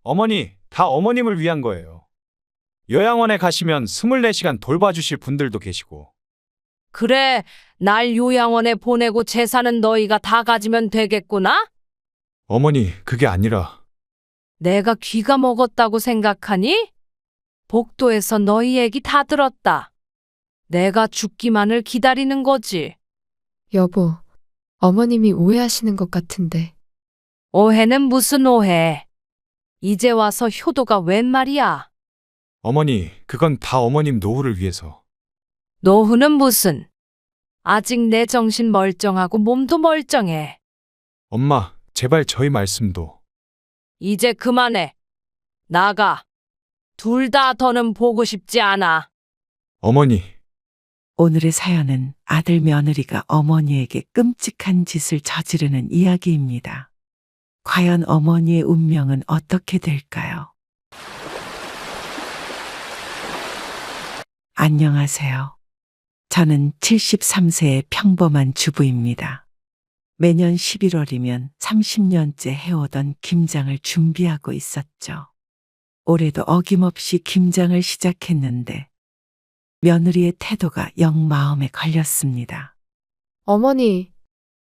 어머니, 다 어머님을 위한 거예요. 요양원에 가시면 24시간 돌봐주실 분들도 계시고. 그래, 날 요양원에 보내고 재산은 너희가 다 가지면 되겠구나? 어머니, 그게 아니라. 내가 귀가 먹었다고 생각하니? 복도에서 너희 얘기 다 들었다. 내가 죽기만을 기다리는 거지. 여보, 어머님이 오해하시는 것 같은데. 오해는 무슨 오해? 이제 와서 효도가 웬 말이야? 어머니, 그건 다 어머님 노후를 위해서. 노후는 무슨? 아직 내 정신 멀쩡하고 몸도 멀쩡해. 엄마, 제발 저희 말씀도. 이제 그만해. 나가. 둘 다 더는 보고 싶지 않아. 어머니, 오늘의 사연은 아들 며느리가 어머니에게 끔찍한 짓을 저지르는 이야기입니다. 과연 어머니의 운명은 어떻게 될까요? 안녕하세요. 저는 73세의 평범한 주부입니다. 매년 11월이면 30년째 해오던 김장을 준비하고 있었죠. 올해도 어김없이 김장을 시작했는데 며느리의 태도가 영 마음에 걸렸습니다. 어머니,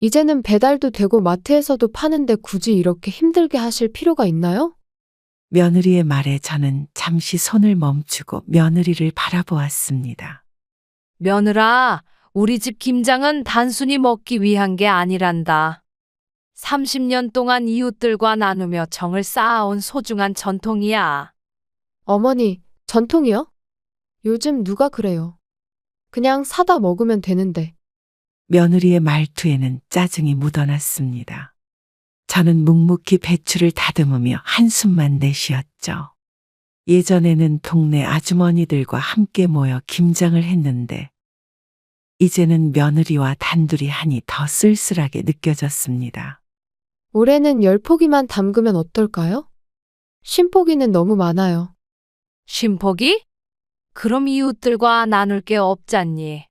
이제는 배달도 되고 마트에서도 파는데 굳이 이렇게 힘들게 하실 필요가 있나요? 며느리의 말에 저는 잠시 손을 멈추고 며느리를 바라보았습니다. 며느라, 우리 집 김장은 단순히 먹기 위한 게 아니란다. 30년 동안 이웃들과 나누며 정을 쌓아온 소중한 전통이야. 어머니, 전통이요? 요즘 누가 그래요? 그냥 사다 먹으면 되는데. 며느리의 말투에는 짜증이 묻어났습니다. 저는 묵묵히 배추를 다듬으며 한숨만 내쉬었죠. 예전에는 동네 아주머니들과 함께 모여 김장을 했는데 이제는 며느리와 단둘이 하니 더 쓸쓸하게 느껴졌습니다. 올해는 10포기만 담그면 어떨까요? 50포기는 너무 많아요. 쉼포기? 그럼 이웃들과 나눌 게 없잖니.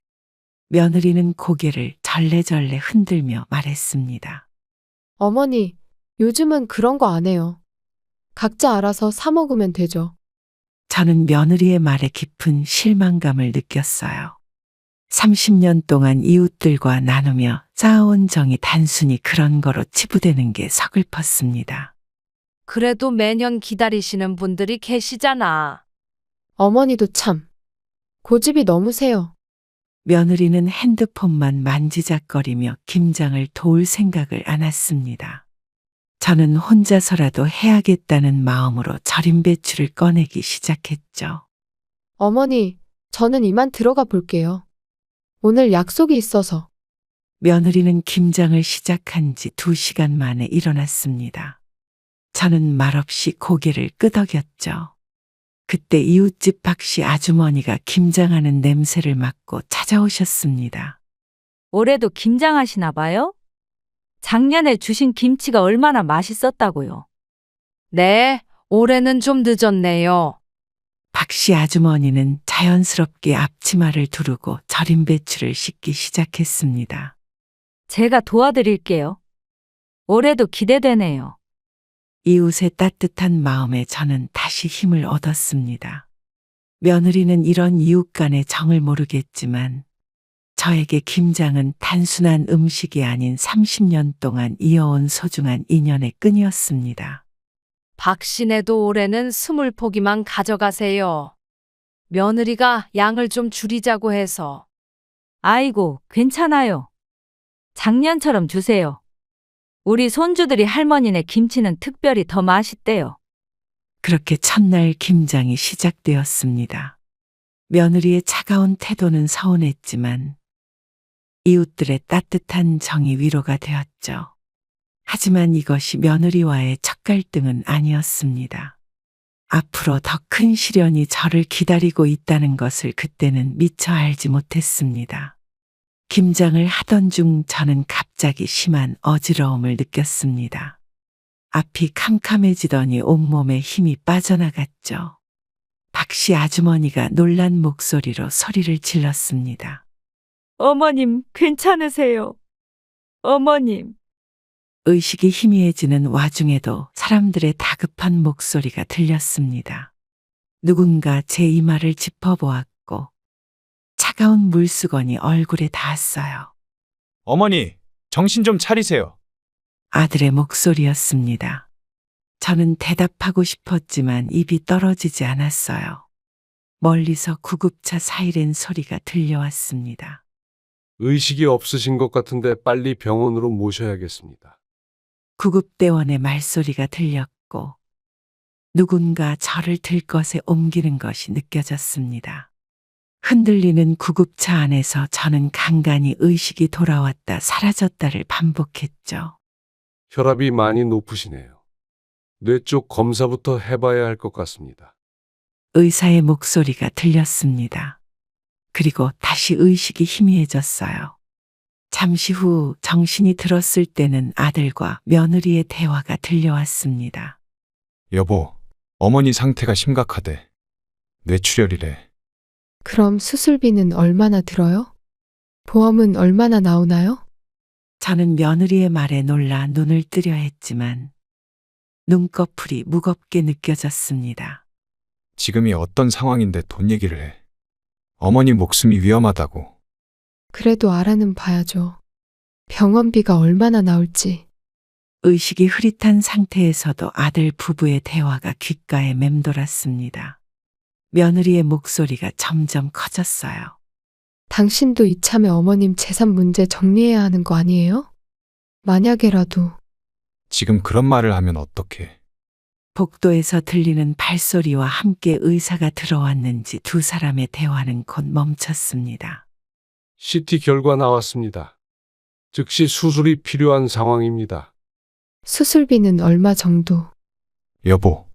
며느리는 고개를 절레절레 흔들며 말했습니다. 어머니, 요즘은 그런 거 안 해요. 각자 알아서 사 먹으면 되죠. 저는 며느리의 말에 깊은 실망감을 느꼈어요. 30년 동안 이웃들과 나누며 쌓아온 정이 단순히 그런 거로 치부되는 게 서글펐습니다. 그래도 매년 기다리시는 분들이 계시잖아. 어머니도 참. 고집이 너무 세요. 며느리는 핸드폰만 만지작거리며 김장을 도울 생각을 안았습니다. 저는 혼자서라도 해야겠다는 마음으로 절인 배추를 꺼내기 시작했죠. 어머니, 저는 이만 들어가 볼게요. 오늘 약속이 있어서. 며느리는 김장을 시작한 지 2시간 만에 일어났습니다. 저는 말없이 고개를 끄덕였죠. 그때 이웃집 박씨 아주머니가 김장하는 냄새를 맡고 찾아오셨습니다. 올해도 김장하시나 봐요? 작년에 주신 김치가 얼마나 맛있었다고요. 네, 올해는 좀 늦었네요. 박씨 아주머니는 자연스럽게 앞치마를 두르고 절인 배추를 씻기 시작했습니다. 제가 도와드릴게요. 올해도 기대되네요. 이웃의 따뜻한 마음에 저는 다시 힘을 얻었습니다. 며느리는 이런 이웃 간의 정을 모르겠지만 저에게 김장은 단순한 음식이 아닌 30년 동안 이어온 소중한 인연의 끈이었습니다. 박씨네도 올해는 20포기만 가져가세요. 며느리가 양을 좀 줄이자고 해서. 아이고, 괜찮아요. 작년처럼 주세요. 우리 손주들이 할머니네 김치는 특별히 더 맛있대요. 그렇게 첫날 김장이 시작되었습니다. 며느리의 차가운 태도는 서운했지만 이웃들의 따뜻한 정이 위로가 되었죠. 하지만 이것이 며느리와의 첫 갈등은 아니었습니다. 앞으로 더 큰 시련이 저를 기다리고 있다는 것을 그때는 미처 알지 못했습니다. 김장을 하던 중 저는 갑자기 심한 어지러움을 느꼈습니다. 앞이 캄캄해지더니 온몸에 힘이 빠져나갔죠. 박씨 아주머니가 놀란 목소리로 소리를 질렀습니다. 어머님, 괜찮으세요? 어머님. 의식이 희미해지는 와중에도 사람들의 다급한 목소리가 들렸습니다. 누군가 제 이마를 짚어보았고 차가운 물수건이 얼굴에 닿았어요. 어머니, 정신 좀 차리세요. 아들의 목소리였습니다. 저는 대답하고 싶었지만 입이 떨어지지 않았어요. 멀리서 구급차 사이렌 소리가 들려왔습니다. 의식이 없으신 것 같은데 빨리 병원으로 모셔야겠습니다. 구급대원의 말소리가 들렸고 누군가 저를 들것에 옮기는 것이 느껴졌습니다. 흔들리는 구급차 안에서 저는 간간히 의식이 돌아왔다 사라졌다를 반복했죠. 혈압이 많이 높으시네요. 뇌 쪽 검사부터 해봐야 할 것 같습니다. 의사의 목소리가 들렸습니다. 그리고 다시 의식이 희미해졌어요. 잠시 후 정신이 들었을 때는 아들과 며느리의 대화가 들려왔습니다. 여보, 어머니 상태가 심각하대. 뇌출혈이래. 그럼 수술비는 얼마나 들어요? 보험은 얼마나 나오나요? 저는 며느리의 말에 놀라 눈을 뜨려 했지만 눈꺼풀이 무겁게 느껴졌습니다. 지금이 어떤 상황인데 돈 얘기를 해. 어머니 목숨이 위험하다고. 그래도 알아는 봐야죠. 병원비가 얼마나 나올지. 의식이 흐릿한 상태에서도 아들 부부의 대화가 귓가에 맴돌았습니다. 며느리의 목소리가 점점 커졌어요. 당신도 이참에 어머님 재산 문제 정리해야 하는 거 아니에요? 만약에라도. 지금 그런 말을 하면 어떡해. 복도에서 들리는 발소리와 함께 의사가 들어왔는지 두 사람의 대화는 곧 멈췄습니다. CT 결과 나왔습니다. 즉시 수술이 필요한 상황입니다. 수술비는 얼마 정도? 여보,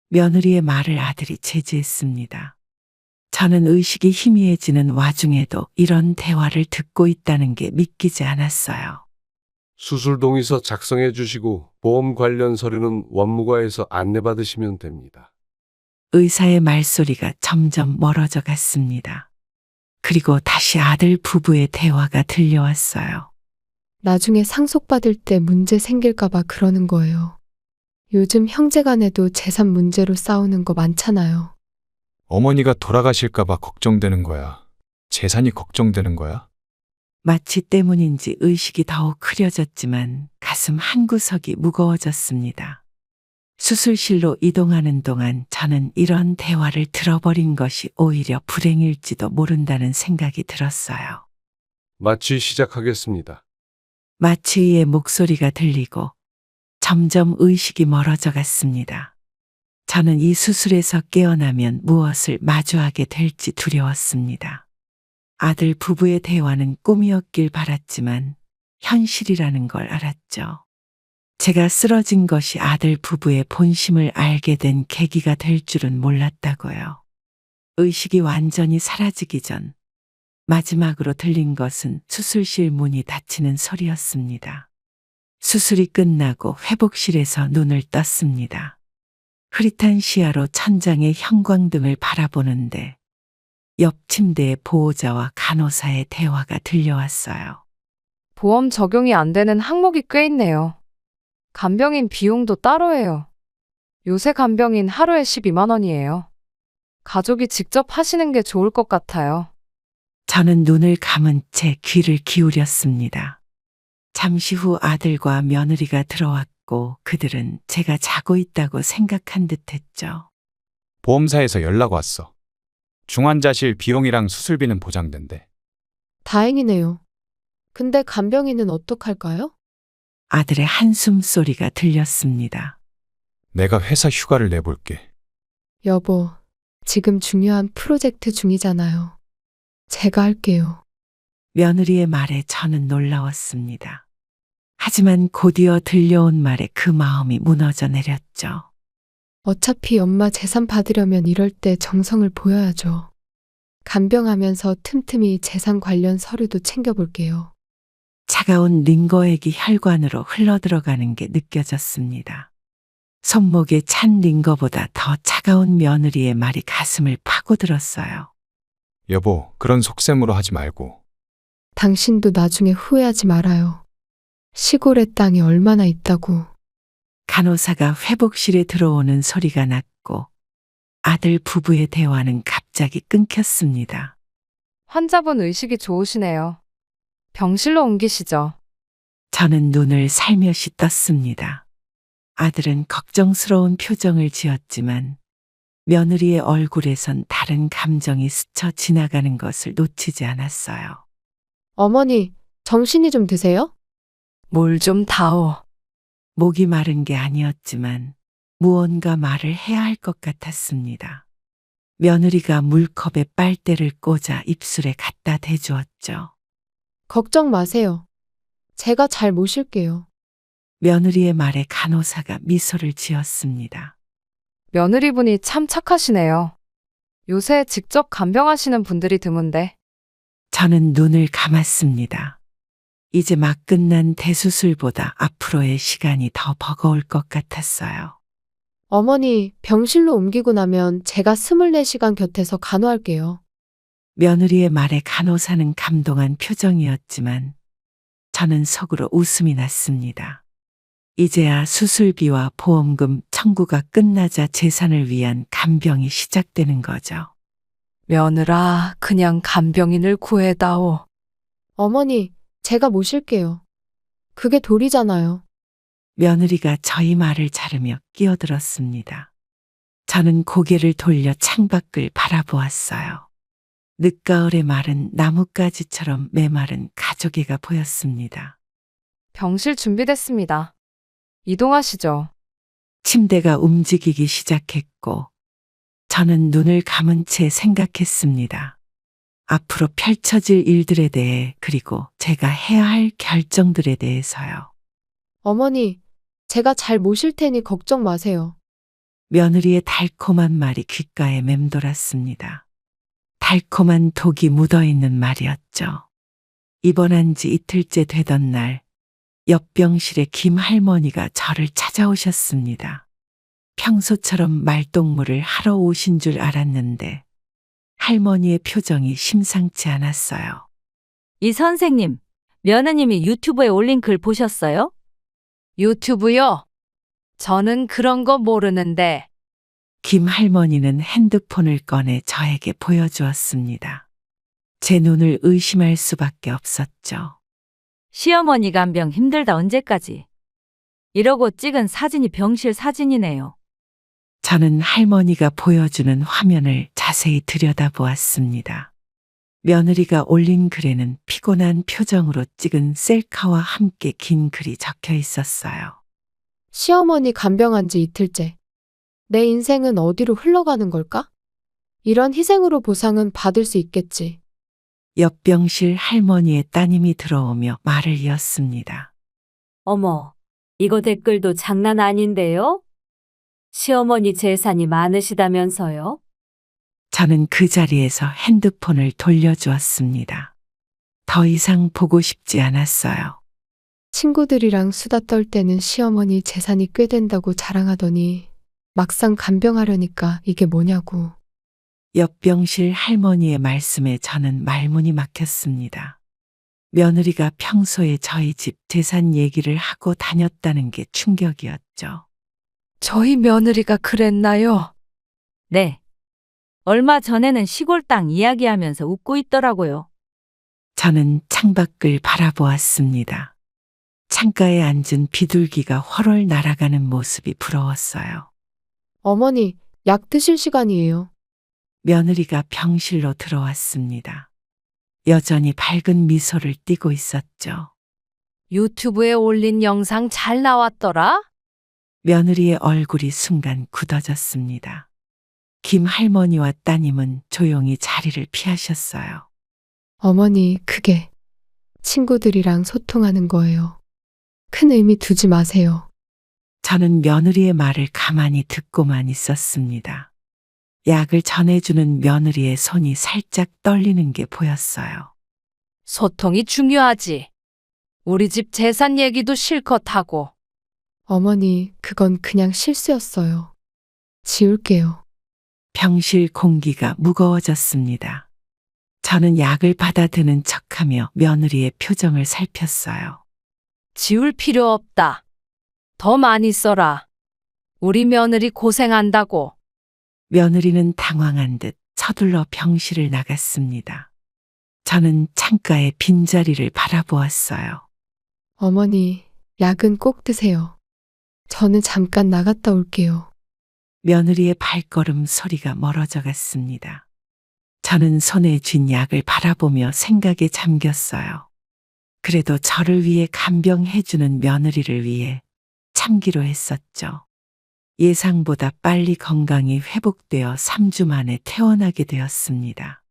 며느리의 말을 아들이 제지했습니다. 저는 의식이 희미해지는 와중에도 이런 대화를 듣고 있다는 게 믿기지 않았어요. 수술 동의서 작성해 주시고 보험 관련 서류는 원무과에서 안내받으시면 됩니다. 의사의 말소리가 점점 멀어져 갔습니다. 그리고 다시 아들 부부의 대화가 들려왔어요. 나중에 상속받을 때 문제 생길까봐 그러는 거예요. 요즘 형제간에도 재산 문제로 싸우는 거 많잖아요. 어머니가 돌아가실까봐 걱정되는 거야. 재산이 걱정되는 거야? 마취 때문인지 의식이 더욱 흐려졌지만 가슴 한구석이 무거워졌습니다. 수술실로 이동하는 동안 저는 이런 대화를 들어버린 것이 오히려 불행일지도 모른다는 생각이 들었어요. 마취 시작하겠습니다. 마취의 목소리가 들리고 점점 의식이 멀어져 갔습니다. 저는 이 수술에서 깨어나면 무엇을 마주하게 될지 두려웠습니다. 아들 부부의 대화는 꿈이었길 바랐지만 현실이라는 걸 알았죠. 제가 쓰러진 것이 아들 부부의 본심을 알게 된 계기가 될 줄은 몰랐다고요. 의식이 완전히 사라지기 전 마지막으로 들린 것은 수술실 문이 닫히는 소리였습니다. 수술이 끝나고 회복실에서 눈을 떴습니다. 흐릿한 시야로 천장의 형광등을 바라보는데 옆 침대의 보호자와 간호사의 대화가 들려왔어요. 보험 적용이 안 되는 항목이 꽤 있네요. 간병인 비용도 따로 해요. 요새 간병인 하루에 12만 원이에요. 가족이 직접 하시는 게 좋을 것 같아요. 저는 눈을 감은 채 귀를 기울였습니다. 잠시 후 아들과 며느리가 들어왔고 그들은 제가 자고 있다고 생각한 듯 했죠. 보험사에서 연락 왔어. 중환자실 비용이랑 수술비는 보장된대. 다행이네요. 근데 간병인은 어떡할까요? 아들의 한숨 소리가 들렸습니다. 내가 회사 휴가를 내볼게. 여보, 지금 중요한 프로젝트 중이잖아요. 제가 할게요. 며느리의 말에 저는 놀라웠습니다. 하지만 곧이어 들려온 말에 그 마음이 무너져 내렸죠. 어차피 엄마 재산 받으려면 이럴 때 정성을 보여야죠. 간병하면서 틈틈이 재산 관련 서류도 챙겨볼게요. 차가운 링거액이 혈관으로 흘러들어가는 게 느껴졌습니다. 손목에 찬 링거보다 더 차가운 며느리의 말이 가슴을 파고들었어요. 여보, 그런 속셈으로 하지 말고. 당신도 나중에 후회하지 말아요. 시골에 땅이 얼마나 있다고. 간호사가 회복실에 들어오는 소리가 났고 아들 부부의 대화는 갑자기 끊겼습니다. 환자분 의식이 좋으시네요. 병실로 옮기시죠. 저는 눈을 살며시 떴습니다. 아들은 걱정스러운 표정을 지었지만 며느리의 얼굴에선 다른 감정이 스쳐 지나가는 것을 놓치지 않았어요. 어머니, 정신이 좀 드세요? 물 좀 다오. 목이 마른 게 아니었지만 무언가 말을 해야 할 것 같았습니다. 며느리가 물컵에 빨대를 꽂아 입술에 갖다 대주었죠. 걱정 마세요. 제가 잘 모실게요. 며느리의 말에 간호사가 미소를 지었습니다. 며느리분이 참 착하시네요. 요새 직접 간병하시는 분들이 드문데. 저는 눈을 감았습니다. 이제 막 끝난 대수술보다 앞으로의 시간이 더 버거울 것 같았어요. 어머니, 병실로 옮기고 나면 제가 24시간 곁에서 간호할게요. 며느리의 말에 간호사는 감동한 표정이었지만 저는 속으로 웃음이 났습니다. 이제야 수술비와 보험금 청구가 끝나자 재산을 위한 간병이 시작되는 거죠. 며느라, 그냥 간병인을 구해다오. 어머니, 제가 모실게요. 그게 도리잖아요. 며느리가 저희 말을 자르며 끼어들었습니다. 저는 고개를 돌려 창밖을 바라보았어요. 늦가을의 마른 나뭇가지처럼 메마른 가족애가 보였습니다. 병실 준비됐습니다. 이동하시죠. 침대가 움직이기 시작했고 저는 눈을 감은 채 생각했습니다. 앞으로 펼쳐질 일들에 대해 그리고 제가 해야 할 결정들에 대해서요. 어머니, 제가 잘 모실 테니 걱정 마세요. 며느리의 달콤한 말이 귓가에 맴돌았습니다. 달콤한 독이 묻어있는 말이었죠. 입원한 지 이틀째 되던 날, 옆 병실에 김 할머니가 저를 찾아오셨습니다. 평소처럼 말동무를 하러 오신 줄 알았는데 할머니의 표정이 심상치 않았어요. 이 선생님, 며느님이 유튜브에 올린 글 보셨어요? 유튜브요? 저는 그런 거 모르는데. 김 할머니는 핸드폰을 꺼내 저에게 보여주었습니다. 제 눈을 의심할 수밖에 없었죠. 시어머니 간병 힘들다 언제까지? 이러고 찍은 사진이 병실 사진이네요. 저는 할머니가 보여주는 화면을 자세히 들여다보았습니다. 며느리가 올린 글에는 피곤한 표정으로 찍은 셀카와 함께 긴 글이 적혀 있었어요. 시어머니 간병한 지 이틀째. 내 인생은 어디로 흘러가는 걸까? 이런 희생으로 보상은 받을 수 있겠지. 옆 병실 할머니의 따님이 들어오며 말을 이었습니다. 어머, 이거 댓글도 장난 아닌데요? 시어머니 재산이 많으시다면서요? 저는 그 자리에서 핸드폰을 돌려주었습니다. 더 이상 보고 싶지 않았어요. 친구들이랑 수다 떨 때는 시어머니 재산이 꽤 된다고 자랑하더니 막상 간병하려니까 이게 뭐냐고. 옆 병실 할머니의 말씀에 저는 말문이 막혔습니다. 며느리가 평소에 저희 집 재산 얘기를 하고 다녔다는 게 충격이었죠. 저희 며느리가 그랬나요? 네. 얼마 전에는 시골 땅 이야기하면서 웃고 있더라고요. 저는 창밖을 바라보았습니다. 창가에 앉은 비둘기가 훨훨 날아가는 모습이 부러웠어요. 어머니, 약 드실 시간이에요. 며느리가 병실로 들어왔습니다. 여전히 밝은 미소를 띠고 있었죠. 유튜브에 올린 영상 잘 나왔더라? 며느리의 얼굴이 순간 굳어졌습니다. 김 할머니와 따님은 조용히 자리를 피하셨어요. 어머니, 그게 친구들이랑 소통하는 거예요. 큰 의미 두지 마세요. 저는 며느리의 말을 가만히 듣고만 있었습니다. 약을 전해주는 며느리의 손이 살짝 떨리는 게 보였어요. 소통이 중요하지. 우리 집 재산 얘기도 실컷 하고. 어머니, 그건 그냥 실수였어요. 지울게요. 병실 공기가 무거워졌습니다. 저는 약을 받아드는 척하며 며느리의 표정을 살폈어요. 지울 필요 없다. 더 많이 써라. 우리 며느리 고생한다고. 며느리는 당황한 듯 서둘러 병실을 나갔습니다. 저는 창가의 빈자리를 바라보았어요. 어머니, 약은 꼭 드세요. 저는 잠깐 나갔다 올게요. 며느리의 발걸음 소리가 멀어져 갔습니다. 저는 손에 쥔 약을 바라보며 생각에 잠겼어요. 그래도 저를 위해 간병해주는 며느리를 위해 참기로 했었죠. 예상보다 빨리 건강이 회복되어 3주 만에 퇴원하게 되었습니다.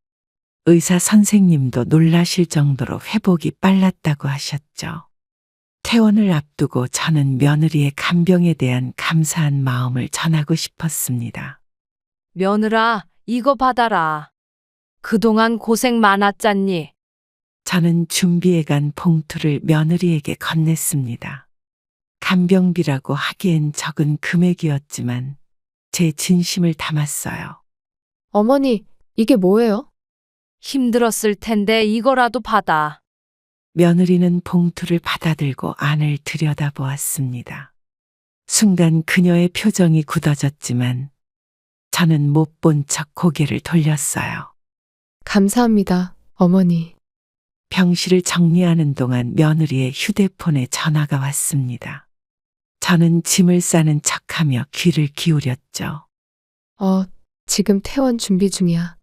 의사 선생님도 놀라실 정도로 회복이 빨랐다고 하셨죠. 퇴원을 앞두고 저는 며느리의 간병에 대한 감사한 마음을 전하고 싶었습니다. 며느라, 이거 받아라. 그동안 고생 많았잖니. 저는 준비해간 봉투를 며느리에게 건넸습니다. 간병비라고 하기엔 적은 금액이었지만 제 진심을 담았어요. 어머니, 이게 뭐예요? 힘들었을 텐데 이거라도 받아. 며느리는 봉투를 받아들고 안을 들여다보았습니다. 순간 그녀의 표정이 굳어졌지만 저는 못 본 척 고개를 돌렸어요. 감사합니다, 어머니. 병실을 정리하는 동안 며느리의 휴대폰에 전화가 왔습니다. 저는 짐을 싸는 척하며 귀를 기울였죠. 지금 퇴원 준비 중이야.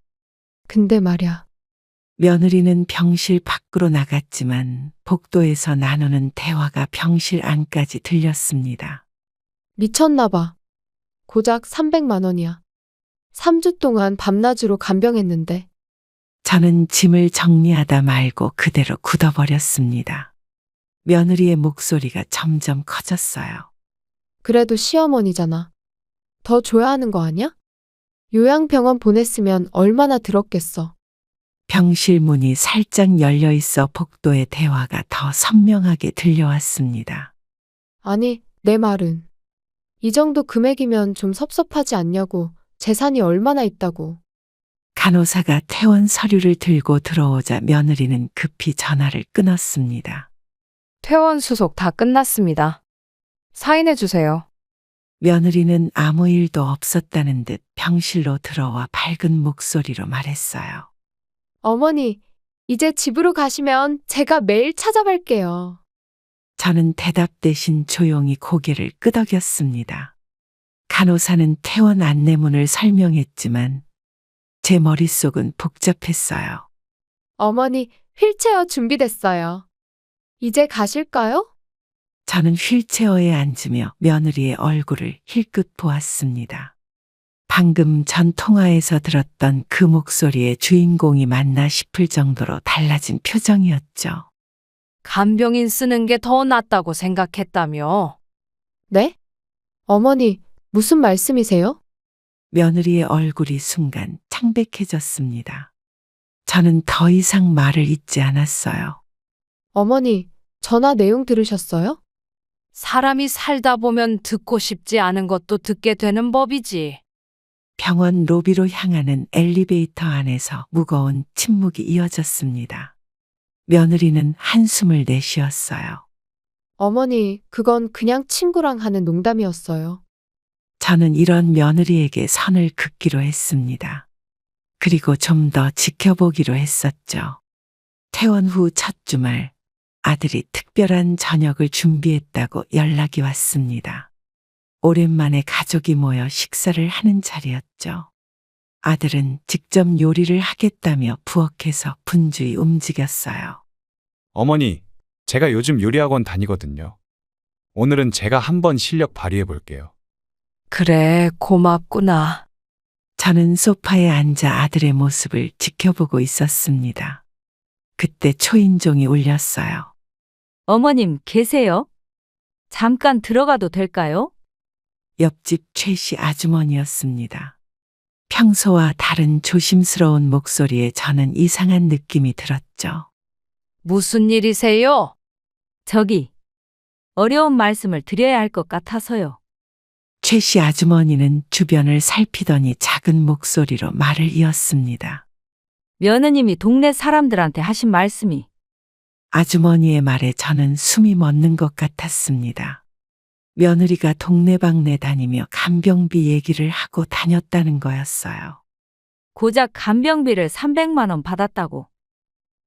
근데 말야, 며느리는 병실 밖으로 나갔지만 복도에서 나누는 대화가 병실 안까지 들렸습니다. 미쳤나봐. 고작 300만 원이야. 3주 동안 밤낮으로 간병했는데. 저는 짐을 정리하다 말고 그대로 굳어버렸습니다. 며느리의 목소리가 점점 커졌어요. 그래도 시어머니잖아. 더 줘야 하는 거 아니야? 요양병원 보냈으면 얼마나 들었겠어. 병실 문이 살짝 열려 있어 복도의 대화가 더 선명하게 들려왔습니다. 아니, 내 말은. 이 정도 금액이면 좀 섭섭하지 않냐고. 재산이 얼마나 있다고. 간호사가 퇴원 서류를 들고 들어오자 며느리는 급히 전화를 끊었습니다. 퇴원 수속 다 끝났습니다. 사인해 주세요. 며느리는 아무 일도 없었다는 듯 병실로 들어와 밝은 목소리로 말했어요. 어머니, 이제 집으로 가시면 제가 매일 찾아갈게요. 저는 대답 대신 조용히 고개를 끄덕였습니다. 간호사는 퇴원 안내문을 설명했지만 제 머릿속은 복잡했어요. 어머니, 휠체어 준비됐어요. 이제 가실까요? 저는 휠체어에 앉으며 며느리의 얼굴을 힐끗 보았습니다. 방금 전 통화에서 들었던 그 목소리의 주인공이 맞나 싶을 정도로 달라진 표정이었죠. 간병인 쓰는 게 더 낫다고 생각했다며. 네? 어머니, 무슨 말씀이세요? 며느리의 얼굴이 순간 창백해졌습니다. 저는 더 이상 말을 잇지 않았어요. 어머니, 전화 내용 들으셨어요? 사람이 살다 보면 듣고 싶지 않은 것도 듣게 되는 법이지. 병원 로비로 향하는 엘리베이터 안에서 무거운 침묵이 이어졌습니다. 며느리는 한숨을 내쉬었어요. 어머니, 그건 그냥 친구랑 하는 농담이었어요. 저는 이런 며느리에게 선을 긋기로 했습니다. 그리고 좀 더 지켜보기로 했었죠. 퇴원 후 첫 주말, 아들이 특별한 저녁을 준비했다고 연락이 왔습니다. 오랜만에 가족이 모여 식사를 하는 자리였죠. 아들은 직접 요리를 하겠다며 부엌에서 분주히 움직였어요. 어머니, 제가 요즘 요리학원 다니거든요. 오늘은 제가 한번 실력 발휘해 볼게요. 그래, 고맙구나. 저는 소파에 앉아 아들의 모습을 지켜보고 있었습니다. 그때 초인종이 울렸어요. 어머님 계세요? 잠깐 들어가도 될까요? 옆집 최 씨 아주머니였습니다. 평소와 다른 조심스러운 목소리에 저는 이상한 느낌이 들었죠. 무슨 일이세요? 저기, 어려운 말씀을 드려야 할 것 같아서요. 최 씨 아주머니는 주변을 살피더니 작은 목소리로 말을 이었습니다. 며느님이 동네 사람들한테 하신 말씀이 아주머니의 말에 저는 숨이 멎는 것 같았습니다. 며느리가 동네방네 다니며 간병비 얘기를 하고 다녔다는 거였어요. 고작 간병비를 300만 원 받았다고.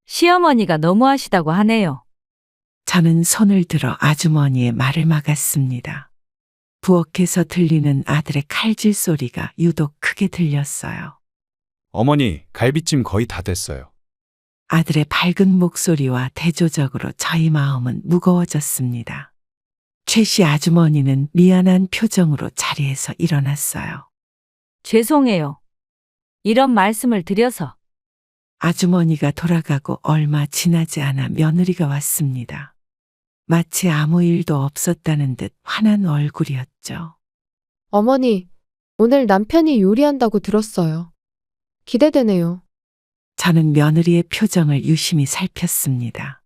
시어머니가 너무하시다고 하네요. 저는 손을 들어 아주머니의 말을 막았습니다. 부엌에서 들리는 아들의 칼질 소리가 유독 크게 들렸어요. 어머니, 갈비찜 거의 다 됐어요. 아들의 밝은 목소리와 대조적으로 저희 마음은 무거워졌습니다. 최 씨 아주머니는 미안한 표정으로 자리에서 일어났어요. 죄송해요. 이런 말씀을 드려서. 아주머니가 돌아가고 얼마 지나지 않아 며느리가 왔습니다. 마치 아무 일도 없었다는 듯 환한 얼굴이었죠. 어머니, 오늘 남편이 요리한다고 들었어요. 기대되네요. 저는 며느리의 표정을 유심히 살폈습니다.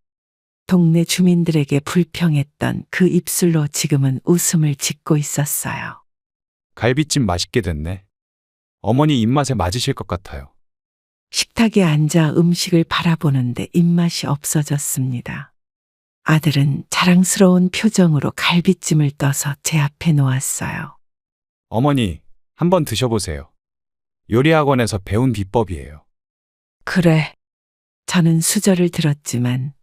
동네 주민들에게 불평했던 그 입술로 지금은 웃음을 짓고 있었어요. 갈비찜 맛있게 됐네. 어머니 입맛에 맞으실 것 같아요. 식탁에 앉아 음식을 바라보는데 입맛이 없어졌습니다. 아들은 자랑스러운 표정으로 갈비찜을 떠서 제 앞에 놓았어요. 어머니, 한번 드셔보세요. 요리학원에서 배운 비법이에요. 그래. 저는 수저를 들었지만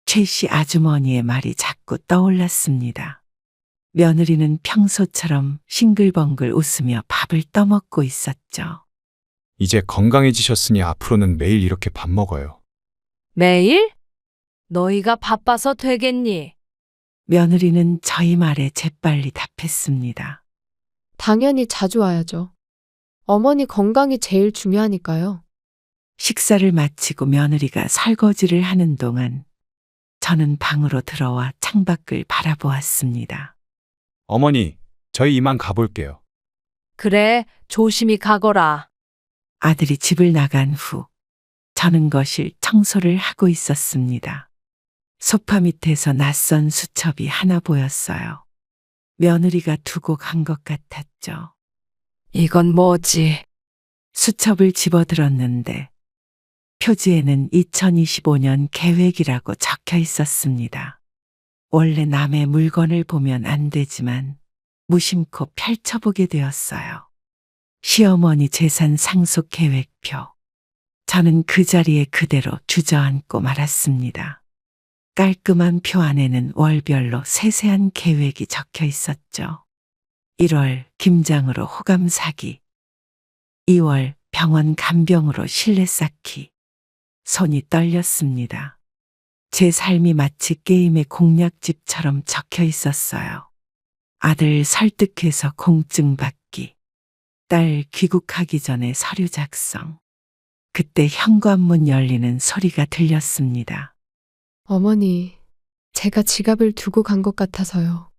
최 씨 아주머니의 말이 자꾸 떠올랐습니다. 며느리는 평소처럼 싱글벙글 웃으며 밥을 떠먹고 있었죠. 이제 건강해지셨으니 앞으로는 매일 이렇게 밥 먹어요. 매일? 너희가 바빠서 되겠니? 며느리는 저희 말에 재빨리 답했습니다. 당연히 자주 와야죠. 어머니 건강이 제일 중요하니까요. 식사를 마치고 며느리가 설거지를 하는 동안 저는 방으로 들어와 창밖을 바라보았습니다. 어머니, 저희 이만 가볼게요. 그래, 조심히 가거라. 아들이 집을 나간 후 저는 거실 청소를 하고 있었습니다. 소파 밑에서 낯선 수첩이 하나 보였어요. 며느리가 두고 간 것 같았죠. 이건 뭐지? 수첩을 집어들었는데 표지에는 2025년 계획이라고 적혀 있었습니다. 원래 남의 물건을 보면 안 되지만 무심코 펼쳐보게 되었어요. 시어머니 재산 상속 계획표. 저는 그 자리에 그대로 주저앉고 말았습니다. 깔끔한 표 안에는 월별로 세세한 계획이 적혀 있었죠. 1월 김장으로 호감 사기, 2월 병원 간병으로 실내 쌓기. 손이 떨렸습니다. 제 삶이 마치 게임의 공략집처럼 적혀 있었어요. 아들 설득해서 공증 받기, 딸 귀국하기 전에 서류 작성. 그때 현관문 열리는 소리가 들렸습니다. 어머니, 제가 지갑을 두고 간 것 같아서요.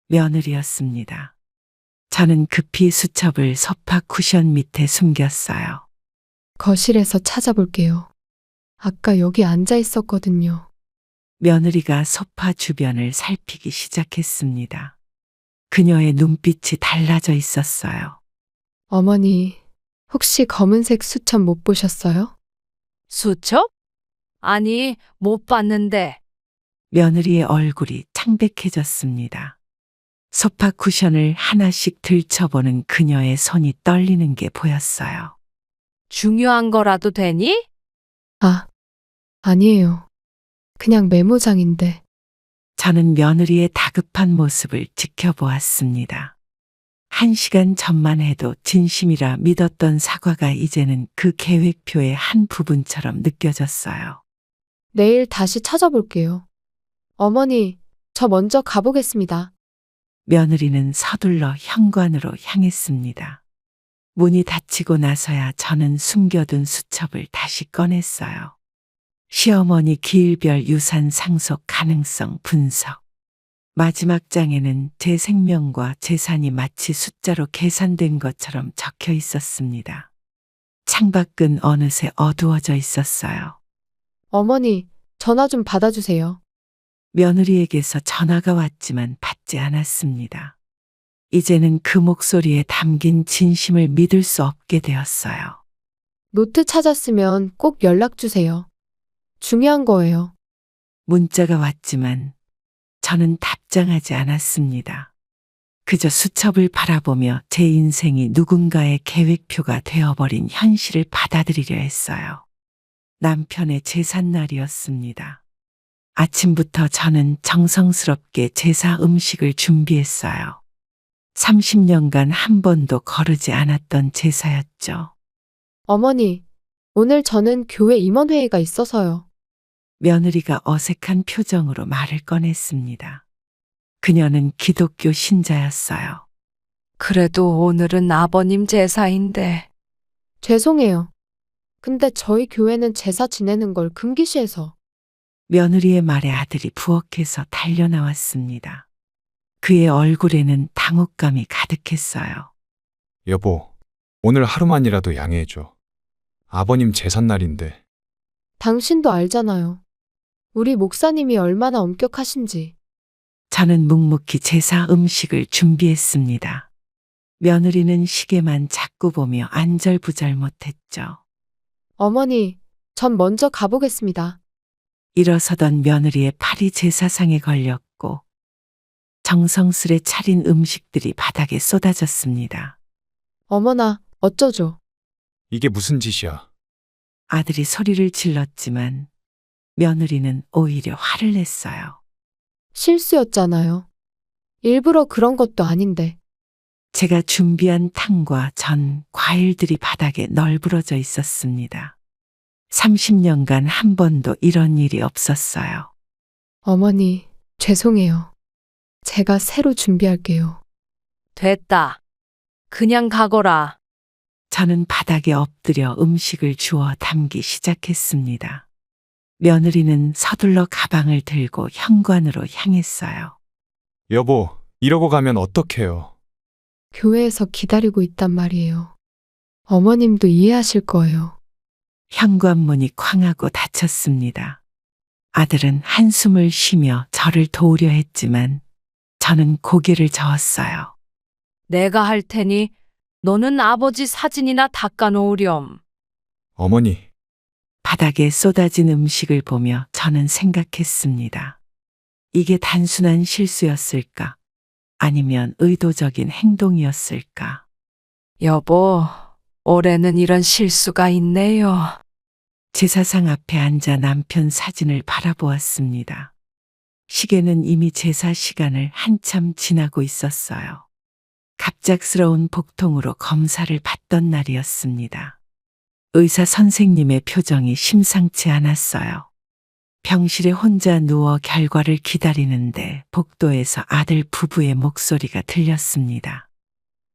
며느리였습니다. 저는 급히 수첩을 소파 쿠션 밑에 숨겼어요. 거실에서 찾아볼게요. 아까 여기 앉아 있었거든요. 며느리가 소파 주변을 살피기 시작했습니다. 그녀의 눈빛이 달라져 있었어요. 어머니, 혹시 검은색 수첩 못 보셨어요? 수첩? 아니, 못 봤는데. 며느리의 얼굴이 창백해졌습니다. 소파 쿠션을 하나씩 들춰보는 그녀의 손이 떨리는 게 보였어요. 중요한 거라도 되니? 아니에요. 그냥 메모장인데. 저는 며느리의 다급한 모습을 지켜보았습니다. 1시간 전만 해도 진심이라 믿었던 사과가 이제는 그 계획표의 한 부분처럼 느껴졌어요. 내일 다시 찾아볼게요. 어머니, 저 먼저 가보겠습니다. 며느리는 서둘러 현관으로 향했습니다. 문이 닫히고 나서야 저는 숨겨둔 수첩을 다시 꺼냈어요. 시어머니 기일별 유산 상속 가능성 분석. 마지막 장에는 제 생명과 재산이 마치 숫자로 계산된 것처럼 적혀 있었습니다. 창밖은 어느새 어두워져 있었어요. 어머니, 전화 좀 받아주세요. 며느리에게서 전화가 왔지만 받지 않았습니다. 이제는 그 목소리에 담긴 진심을 믿을 수 없게 되었어요. 노트 찾았으면 꼭 연락 주세요. 중요한 거예요. 문자가 왔지만 저는 답장하지 않았습니다. 그저 수첩을 바라보며 제 인생이 누군가의 계획표가 되어버린 현실을 받아들이려 했어요. 남편의 제삿날이었습니다. 아침부터 저는 정성스럽게 제사 음식을 준비했어요. 30년간 한 번도 거르지 않았던 제사였죠. 어머니, 오늘 저는 교회 임원회의가 있어서요. 며느리가 어색한 표정으로 말을 꺼냈습니다. 그녀는 기독교 신자였어요. 그래도 오늘은 아버님 제사인데. 죄송해요. 근데 저희 교회는 제사 지내는 걸 금기시해서. 며느리의 말에 아들이 부엌에서 달려나왔습니다. 그의 얼굴에는 당혹감이 가득했어요. 여보, 오늘 하루만이라도 양해해줘. 아버님 제삿날인데. 당신도 알잖아요. 우리 목사님이 얼마나 엄격하신지. 저는 묵묵히 제사 음식을 준비했습니다. 며느리는 시계만 자꾸 보며 안절부절 못했죠. 어머니, 전 먼저 가보겠습니다. 일어서던 며느리의 팔이 제사상에 걸렸고 정성스레 차린 음식들이 바닥에 쏟아졌습니다. 어머나, 어쩌죠? 이게 무슨 짓이야? 아들이 소리를 질렀지만 며느리는 오히려 화를 냈어요. 실수였잖아요. 일부러 그런 것도 아닌데. 제가 준비한 탕과 전, 과일들이 바닥에 널브러져 있었습니다. 30년간 한 번도 이런 일이 없었어요. 어머니, 죄송해요. 제가 새로 준비할게요. 됐다. 그냥 가거라. 저는 바닥에 엎드려 음식을 주워 담기 시작했습니다. 며느리는 서둘러 가방을 들고 현관으로 향했어요. 여보, 이러고 가면 어떡해요? 교회에서 기다리고 있단 말이에요. 어머님도 이해하실 거예요. 현관문이 쾅하고 닫혔습니다. 아들은 한숨을 쉬며 저를 도우려 했지만 저는 고개를 저었어요. 내가 할 테니 너는 아버지 사진이나 닦아놓으렴. 어머니, 바닥에 쏟아진 음식을 보며 저는 생각했습니다. 이게 단순한 실수였을까? 아니면 의도적인 행동이었을까? 여보, 올해는 이런 실수가 있네요. 제사상 앞에 앉아 남편 사진을 바라보았습니다. 시계는 이미 제사 시간을 한참 지나고 있었어요. 갑작스러운 복통으로 검사를 받던 날이었습니다. 의사 선생님의 표정이 심상치 않았어요. 병실에 혼자 누워 결과를 기다리는데 복도에서 아들 부부의 목소리가 들렸습니다.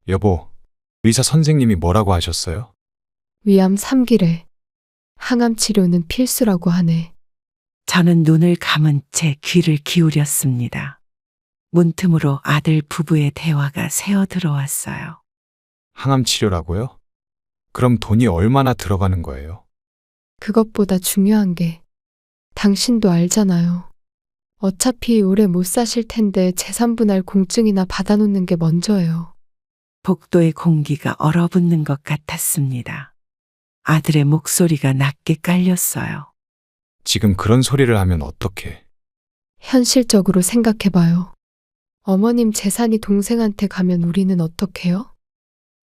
여보, 의사 선생님이 뭐라고 하셨어요? 위암 3기래. 항암 치료는 필수라고 하네. 저는 눈을 감은 채 귀를 기울였습니다. 문틈으로 아들 부부의 대화가 새어 들어왔어요. 항암 치료라고요? 그럼 돈이 얼마나 들어가는 거예요? 그것보다 중요한 게 당신도 알잖아요. 어차피 오래 못 사실 텐데 재산분할 공증이나 받아놓는 게 먼저예요. 복도의 공기가 얼어붙는 것 같았습니다. 아들의 목소리가 낮게 깔렸어요. 지금 그런 소리를 하면 어떡해? 현실적으로 생각해봐요. 어머님 재산이 동생한테 가면 우리는 어떡해요?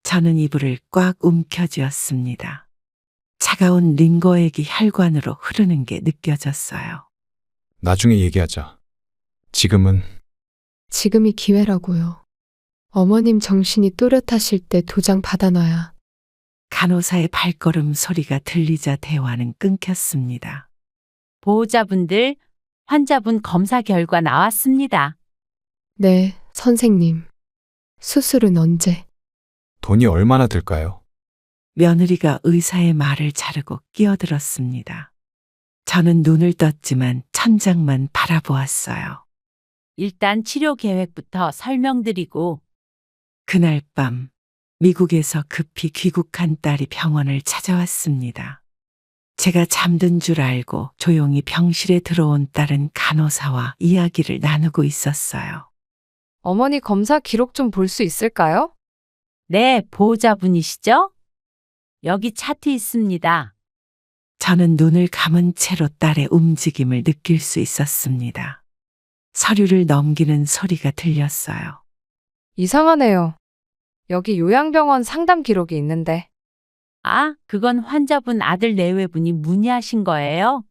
저는 이불을 꽉 움켜쥐었습니다. 차가운 링거액이 혈관으로 흐르는 게 느껴졌어요. 나중에 얘기하자. 지금은 지금이 기회라고요. 어머님 정신이 또렷하실 때 도장 받아놔야. 간호사의 발걸음 소리가 들리자 대화는 끊겼습니다. 보호자분들, 환자분 검사 결과 나왔습니다. 네, 선생님. 수술은 언제? 돈이 얼마나 들까요? 며느리가 의사의 말을 자르고 끼어들었습니다. 저는 눈을 떴지만 천장만 바라보았어요. 일단 치료 계획부터 설명드리고 그날 밤 미국에서 급히 귀국한 딸이 병원을 찾아왔습니다. 제가 잠든 줄 알고 조용히 병실에 들어온 딸은 간호사와 이야기를 나누고 있었어요. 어머니 검사 기록 좀 볼 수 있을까요? 네, 보호자분이시죠? 여기 차트 있습니다. 저는 눈을 감은 채로 딸의 움직임을 느낄 수 있었습니다. 서류를 넘기는 소리가 들렸어요. 이상하네요. 여기 요양병원 상담 기록이 있는데. 아, 그건 환자분 아들 내외분이 문의하신 거예요?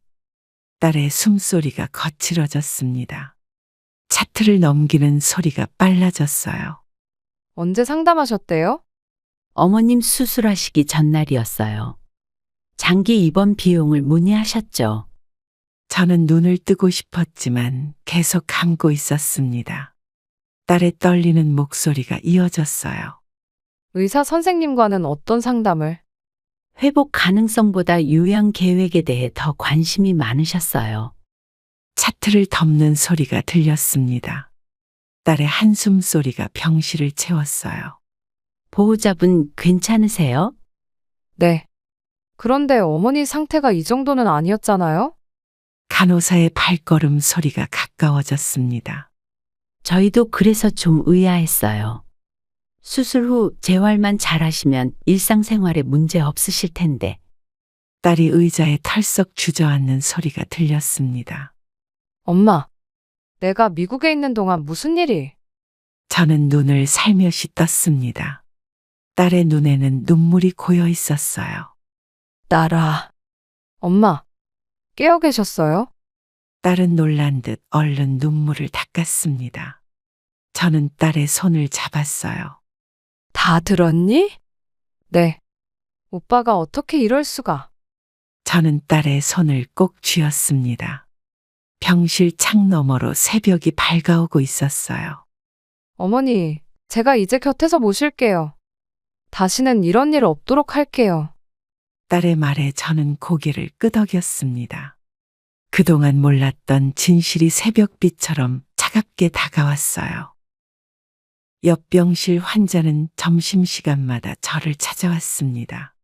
딸의 숨소리가 거칠어졌습니다. 차트를 넘기는 소리가 빨라졌어요. 언제 상담하셨대요? 어머님 수술하시기 전날이었어요. 장기 입원 비용을 문의하셨죠. 저는 눈을 뜨고 싶었지만 계속 감고 있었습니다. 딸의 떨리는 목소리가 이어졌어요. 의사 선생님과는 어떤 상담을? 회복 가능성보다 요양 계획에 대해 더 관심이 많으셨어요. 차트를 덮는 소리가 들렸습니다. 딸의 한숨 소리가 병실을 채웠어요. 보호자분 괜찮으세요? 네. 그런데 어머니 상태가 이 정도는 아니었잖아요? 간호사의 발걸음 소리가 가까워졌습니다. 저희도 그래서 좀 의아했어요. 수술 후 재활만 잘하시면 일상생활에 문제 없으실 텐데. 딸이 의자에 털썩 주저앉는 소리가 들렸습니다. 엄마, 내가 미국에 있는 동안 무슨 일이? 저는 눈을 살며시 떴습니다. 딸의 눈에는 눈물이 고여 있었어요. 딸아. 엄마, 깨어 계셨어요? 딸은 놀란 듯 얼른 눈물을 닦았습니다. 저는 딸의 손을 잡았어요. 다 들었니? 네. 오빠가 어떻게 이럴 수가? 저는 딸의 손을 꼭 쥐었습니다. 병실 창 너머로 새벽이 밝아오고 있었어요. 어머니, 제가 이제 곁에서 모실게요. 다시는 이런 일 없도록 할게요. 딸의 말에 저는 고개를 끄덕였습니다. 그동안 몰랐던 진실이 새벽빛처럼 차갑게 다가왔어요. 옆 병실 환자는 점심시간마다 저를 찾아왔습니다.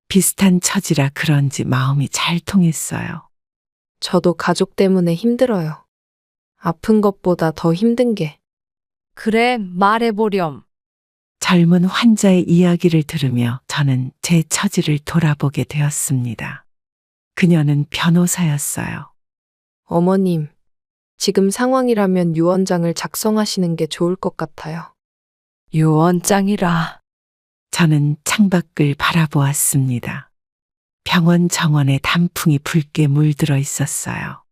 비슷한 처지라 그런지 마음이 잘 통했어요. 저도 가족 때문에 힘들어요. 아픈 것보다 더 힘든 게 그래, 말해보렴. 젊은 환자의 이야기를 들으며 저는 제 처지를 돌아보게 되었습니다. 그녀는 변호사였어요. 어머님, 지금 상황이라면 유언장을 작성하시는 게 좋을 것 같아요. 유언장이라. 저는 창밖을 바라보았습니다. 병원 정원에 단풍이 붉게 물들어 있었어요.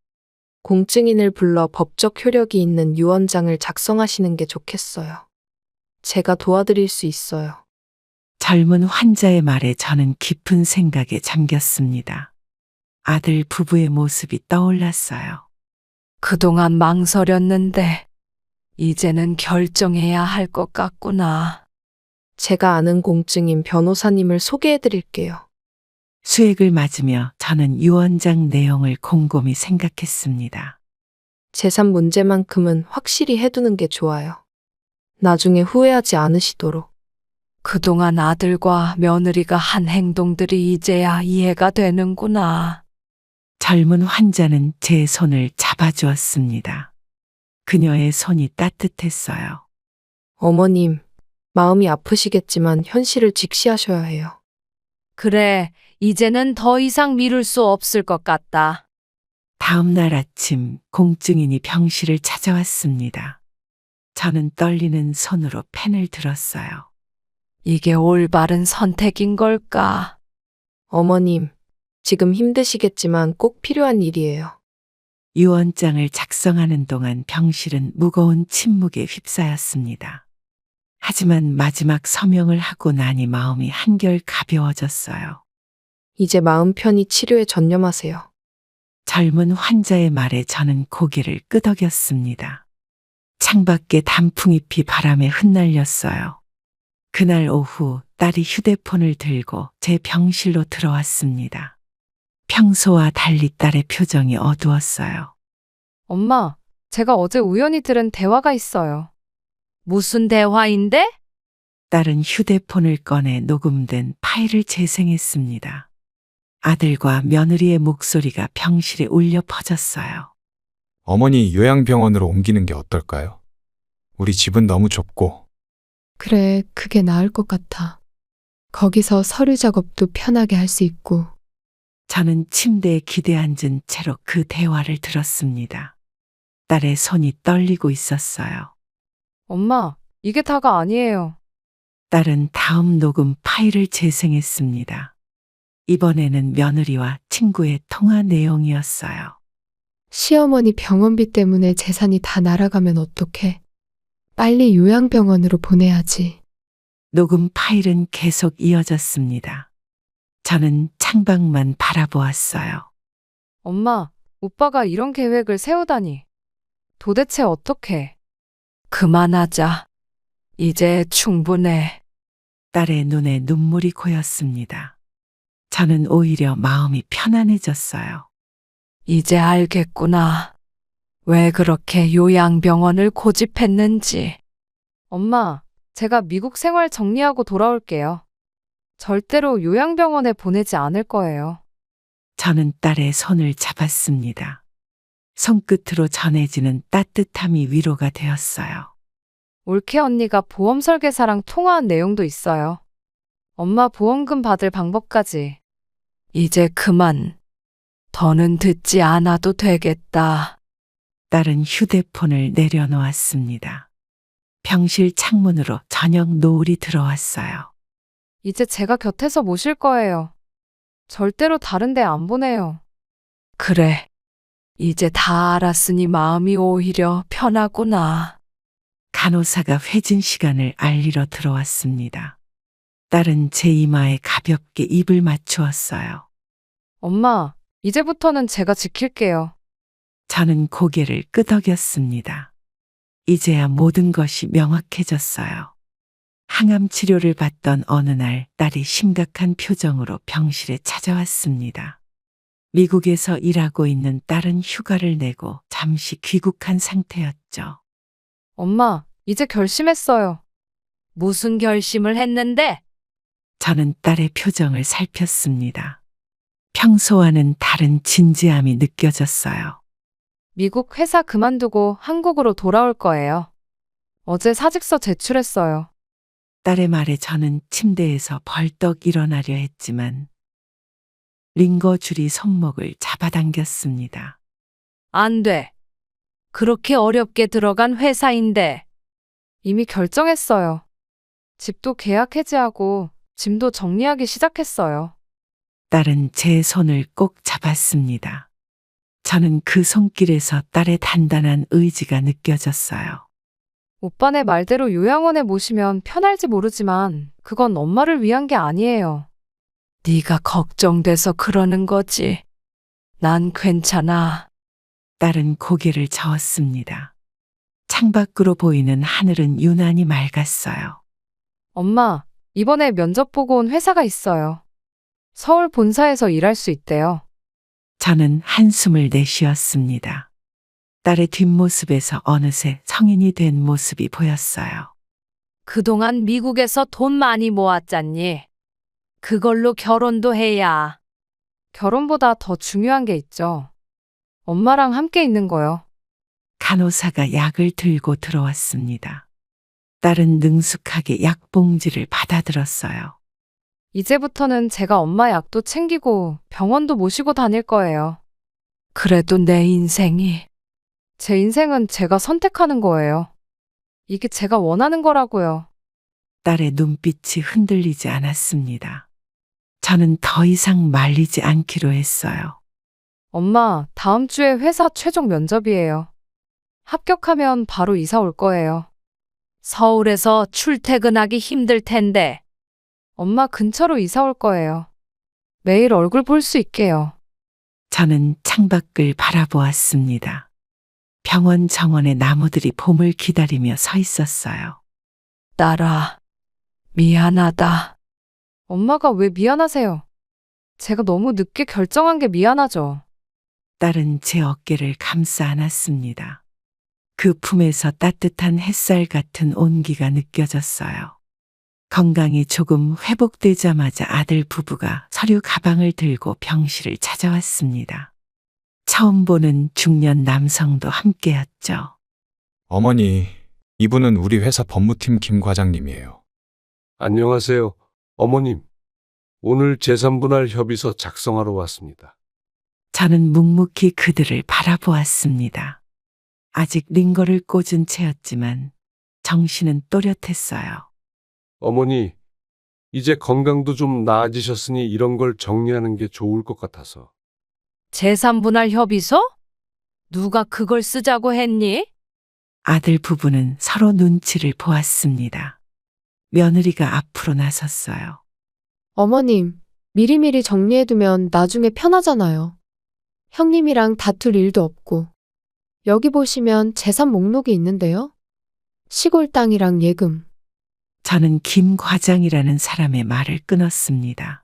공증인을 불러 법적 효력이 있는 유언장을 작성하시는 게 좋겠어요. 제가 도와드릴 수 있어요. 젊은 환자의 말에 저는 깊은 생각에 잠겼습니다. 아들 부부의 모습이 떠올랐어요. 그동안 망설였는데, 이제는 결정해야 할 것 같구나. 제가 아는 공증인 변호사님을 소개해 드릴게요. 수액을 맞으며 저는 유언장 내용을 곰곰이 생각했습니다. 재산 문제만큼은 확실히 해두는 게 좋아요. 나중에 후회하지 않으시도록. 그동안 아들과 며느리가 한 행동들이 이제야 이해가 되는구나. 젊은 환자는 제 손을 잡아주었습니다. 그녀의 손이 따뜻했어요. 어머님, 마음이 아프시겠지만 현실을 직시하셔야 해요. 그래, 이제는 더 이상 미룰 수 없을 것 같다. 다음 날 아침 공증인이 병실을 찾아왔습니다. 저는 떨리는 손으로 펜을 들었어요. 이게 올바른 선택인 걸까? 어머님, 지금 힘드시겠지만 꼭 필요한 일이에요. 유언장을 작성하는 동안 병실은 무거운 침묵에 휩싸였습니다. 하지만 마지막 서명을 하고 나니 마음이 한결 가벼워졌어요. 이제 마음 편히 치료에 전념하세요. 젊은 환자의 말에 저는 고개를 끄덕였습니다. 창밖에 단풍잎이 바람에 흩날렸어요. 그날 오후 딸이 휴대폰을 들고 제 병실로 들어왔습니다. 평소와 달리 딸의 표정이 어두웠어요. 엄마, 제가 어제 우연히 들은 대화가 있어요. 무슨 대화인데? 딸은 휴대폰을 꺼내 녹음된 파일을 재생했습니다. 아들과 며느리의 목소리가 병실에 울려 퍼졌어요. 어머니 요양병원으로 옮기는 게 어떨까요? 우리 집은 너무 좁고. 그래, 그게 나을 것 같아. 거기서 서류 작업도 편하게 할 수 있고. 저는 침대에 기대앉은 채로 그 대화를 들었습니다. 딸의 손이 떨리고 있었어요. 엄마, 이게 다가 아니에요. 딸은 다음 녹음 파일을 재생했습니다. 이번에는 며느리와 친구의 통화 내용이었어요. 시어머니 병원비 때문에 재산이 다 날아가면 어떡해? 빨리 요양병원으로 보내야지. 녹음 파일은 계속 이어졌습니다. 저는 창밖만 바라보았어요. 엄마, 오빠가 이런 계획을 세우다니. 도대체 어떻게? 그만하자. 이제 충분해. 딸의 눈에 눈물이 고였습니다. 저는 오히려 마음이 편안해졌어요. 이제 알겠구나. 왜 그렇게 요양병원을 고집했는지. 엄마, 제가 미국 생활 정리하고 돌아올게요. 절대로 요양병원에 보내지 않을 거예요. 저는 딸의 손을 잡았습니다. 손끝으로 전해지는 따뜻함이 위로가 되었어요. 올케 언니가 보험 설계사랑 통화한 내용도 있어요. 엄마 보험금 받을 방법까지. 이제 그만. 더는 듣지 않아도 되겠다. 딸은 휴대폰을 내려놓았습니다. 병실 창문으로 저녁 노을이 들어왔어요. 이제 제가 곁에서 모실 거예요. 절대로 다른 데 안 보내요. 그래. 이제 다 알았으니 마음이 오히려 편하구나. 간호사가 회진 시간을 알리러 들어왔습니다. 딸은 제 이마에 가볍게 입을 맞추었어요. 엄마, 이제부터는 제가 지킬게요. 저는 고개를 끄덕였습니다. 이제야 모든 것이 명확해졌어요. 항암 치료를 받던 어느 날 딸이 심각한 표정으로 병실에 찾아왔습니다. 미국에서 일하고 있는 딸은 휴가를 내고 잠시 귀국한 상태였죠. 엄마, 이제 결심했어요. 무슨 결심을 했는데? 저는 딸의 표정을 살폈습니다. 평소와는 다른 진지함이 느껴졌어요. 미국 회사 그만두고 한국으로 돌아올 거예요. 어제 사직서 제출했어요. 딸의 말에 저는 침대에서 벌떡 일어나려 했지만 링거 줄이 손목을 잡아당겼습니다. 안 돼. 그렇게 어렵게 들어간 회사인데. 이미 결정했어요. 집도 계약 해지하고 짐도 정리하기 시작했어요. 딸은 제 손을 꼭 잡았습니다. 저는 그 손길에서 딸의 단단한 의지가 느껴졌어요. 오빠네 말대로 요양원에 모시면 편할지 모르지만 그건 엄마를 위한 게 아니에요. 네가 걱정돼서 그러는 거지. 난 괜찮아. 딸은 고개를 저었습니다. 창밖으로 보이는 하늘은 유난히 맑았어요. 엄마, 이번에 면접 보고 온 회사가 있어요. 서울 본사에서 일할 수 있대요. 저는 한숨을 내쉬었습니다. 딸의 뒷모습에서 어느새 성인이 된 모습이 보였어요. 그동안 미국에서 돈 많이 모았잖니. 그걸로 결혼도 해야. 결혼보다 더 중요한 게 있죠. 엄마랑 함께 있는 거요. 간호사가 약을 들고 들어왔습니다. 딸은 능숙하게 약봉지를 받아들었어요. 이제부터는 제가 엄마 약도 챙기고 병원도 모시고 다닐 거예요. 그래도 내 인생이. 제 인생은 제가 선택하는 거예요. 이게 제가 원하는 거라고요. 딸의 눈빛이 흔들리지 않았습니다. 저는 더 이상 말리지 않기로 했어요. 엄마, 다음 주에 회사 최종 면접이에요. 합격하면 바로 이사 올 거예요. 서울에서 출퇴근하기 힘들 텐데. 엄마 근처로 이사 올 거예요. 매일 얼굴 볼 수 있게요. 저는 창밖을 바라보았습니다. 병원 정원의 나무들이 봄을 기다리며 서 있었어요. 딸아, 미안하다. 엄마가 왜 미안하세요? 제가 너무 늦게 결정한 게 미안하죠. 딸은 제 어깨를 감싸 안았습니다. 그 품에서 따뜻한 햇살 같은 온기가 느껴졌어요. 건강이 조금 회복되자마자 아들 부부가 서류 가방을 들고 병실을 찾아왔습니다. 처음 보는 중년 남성도 함께였죠. 어머니, 이분은 우리 회사 법무팀 김 과장님이에요. 안녕하세요, 어머님. 오늘 재산분할 협의서 작성하러 왔습니다. 저는 묵묵히 그들을 바라보았습니다. 아직 링거를 꽂은 채였지만 정신은 또렷했어요. 어머니, 이제 건강도 좀 나아지셨으니 이런 걸 정리하는 게 좋을 것 같아서. 재산분할 협의서? 누가 그걸 쓰자고 했니? 아들 부부는 서로 눈치를 보았습니다. 며느리가 앞으로 나섰어요. 어머님, 미리미리 정리해두면 나중에 편하잖아요. 형님이랑 다툴 일도 없고. 여기 보시면 재산 목록이 있는데요. 시골 땅이랑 예금. 저는 김 과장이라는 사람의 말을 끊었습니다.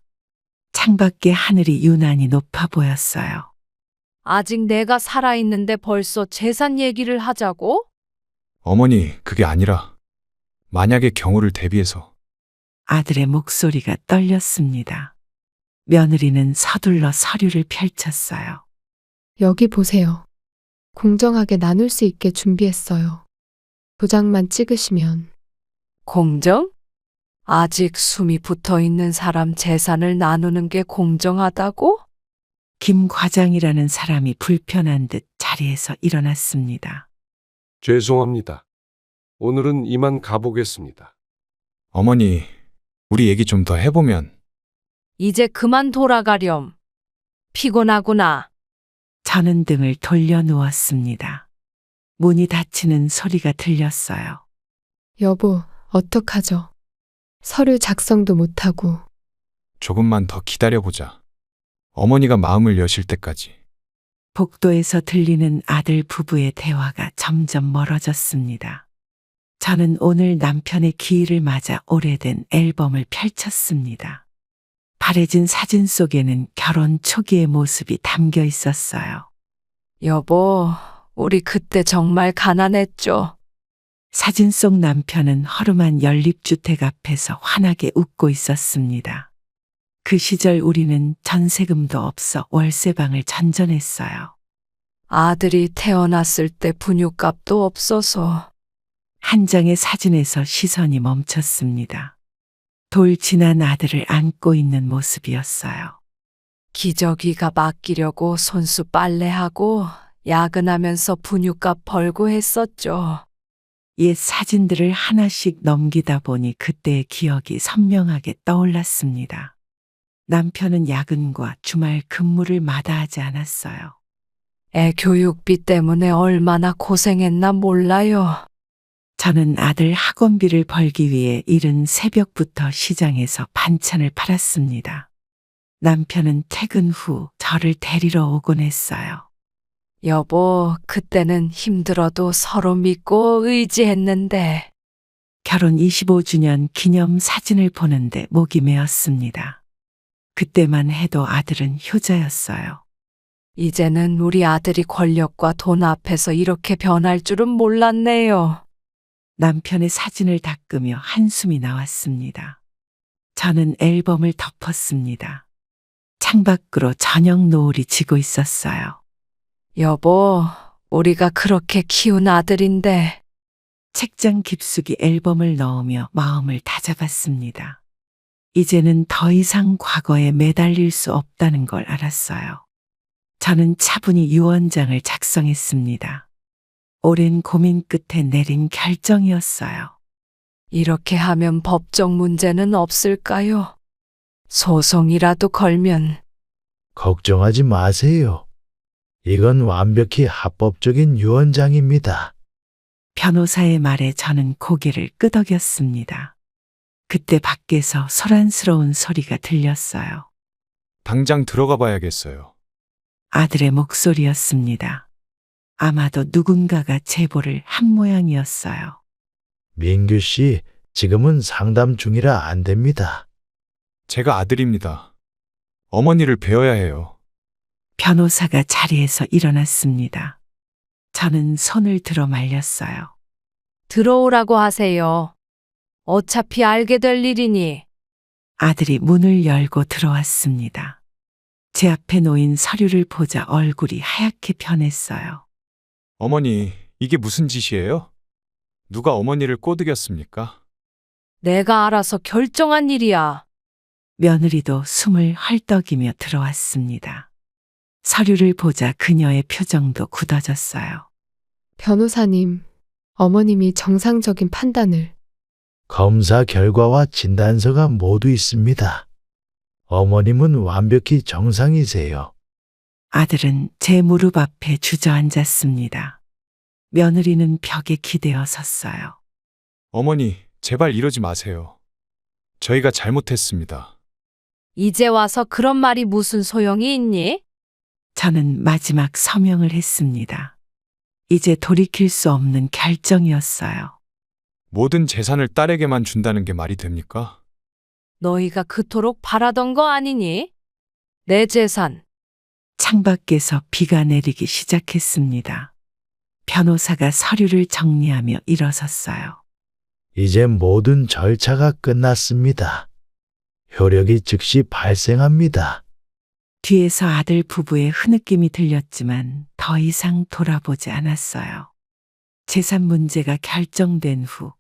창밖에 하늘이 유난히 높아 보였어요. 아직 내가 살아있는데 벌써 재산 얘기를 하자고? 어머니, 그게 아니라 만약의 경우를 대비해서 아들의 목소리가 떨렸습니다. 며느리는 서둘러 서류를 펼쳤어요. 여기 보세요. 공정하게 나눌 수 있게 준비했어요. 도장만 찍으시면. 공정? 아직 숨이 붙어 있는 사람 재산을 나누는 게 공정하다고? 김 과장이라는 사람이 불편한 듯 자리에서 일어났습니다. 죄송합니다. 오늘은 이만 가보겠습니다. 어머니, 우리 얘기 좀 더 해보면. 이제 그만 돌아가렴. 피곤하구나. 저는 등을 돌려 누웠습니다. 문이 닫히는 소리가 들렸어요. 여보, 어떡하죠? 서류 작성도 못하고. 조금만 더 기다려보자. 어머니가 마음을 여실 때까지. 복도에서 들리는 아들 부부의 대화가 점점 멀어졌습니다. 저는 오늘 남편의 기일을 맞아 오래된 앨범을 펼쳤습니다. 바래진 사진 속에는 결혼 초기의 모습이 담겨 있었어요. 여보, 우리 그때 정말 가난했죠. 사진 속 남편은 허름한 연립주택 앞에서 환하게 웃고 있었습니다. 그 시절 우리는 전세금도 없어 월세방을 전전했어요. 아들이 태어났을 때 분유값도 없어서. 한 장의 사진에서 시선이 멈췄습니다. 돌 지난 아들을 안고 있는 모습이었어요. 기저귀가 맡기려고 손수 빨래하고 야근하면서 분유값 벌고 했었죠. 옛 사진들을 하나씩 넘기다 보니 그때의 기억이 선명하게 떠올랐습니다. 남편은 야근과 주말 근무를 마다하지 않았어요. 애 교육비 때문에 얼마나 고생했나 몰라요. 저는 아들 학원비를 벌기 위해 이른 새벽부터 시장에서 반찬을 팔았습니다. 남편은 퇴근 후 저를 데리러 오곤 했어요. 여보, 그때는 힘들어도 서로 믿고 의지했는데. 결혼 25주년 기념 사진을 보는데 목이 메었습니다. 그때만 해도 아들은 효자였어요. 이제는 우리 아들이 권력과 돈 앞에서 이렇게 변할 줄은 몰랐네요. 남편의 사진을 닦으며 한숨이 나왔습니다. 저는 앨범을 덮었습니다. 창밖으로 저녁 노을이 지고 있었어요. 여보, 우리가 그렇게 키운 아들인데. 책장 깊숙이 앨범을 넣으며 마음을 다잡았습니다. 이제는 더 이상 과거에 매달릴 수 없다는 걸 알았어요. 저는 차분히 유언장을 작성했습니다. 오랜 고민 끝에 내린 결정이었어요. 이렇게 하면 법적 문제는 없을까요? 소송이라도 걸면. 걱정하지 마세요. 이건 완벽히 합법적인 유언장입니다. 변호사의 말에 저는 고개를 끄덕였습니다. 그때 밖에서 소란스러운 소리가 들렸어요. 당장 들어가 봐야겠어요. 아들의 목소리였습니다. 아마도 누군가가 제보를 한 모양이었어요. 민규 씨, 지금은 상담 중이라 안 됩니다. 제가 아들입니다. 어머니를 배워야 해요. 변호사가 자리에서 일어났습니다. 저는 손을 들어 말렸어요. 들어오라고 하세요. 어차피 알게 될 일이니. 아들이 문을 열고 들어왔습니다. 제 앞에 놓인 서류를 보자 얼굴이 하얗게 변했어요. 어머니, 이게 무슨 짓이에요? 누가 어머니를 꼬드겼습니까? 내가 알아서 결정한 일이야. 며느리도 숨을 헐떡이며 들어왔습니다. 서류를 보자 그녀의 표정도 굳어졌어요. 변호사님, 어머님이 정상적인 판단을. 검사 결과와 진단서가 모두 있습니다. 어머님은 완벽히 정상이세요. 아들은 제 무릎 앞에 주저앉았습니다. 며느리는 벽에 기대어 섰어요. 어머니, 제발 이러지 마세요. 저희가 잘못했습니다. 이제 와서 그런 말이 무슨 소용이 있니? 저는 마지막 서명을 했습니다. 이제 돌이킬 수 없는 결정이었어요. 모든 재산을 딸에게만 준다는 게 말이 됩니까? 너희가 그토록 바라던 거 아니니? 내 재산. 창밖에서 비가 내리기 시작했습니다. 변호사가 서류를 정리하며 일어섰어요. 이제 모든 절차가 끝났습니다. 효력이 즉시 발생합니다. 뒤에서 아들 부부의 흐느낌이 들렸지만 더 이상 돌아보지 않았어요. 재산 문제가 결정된 후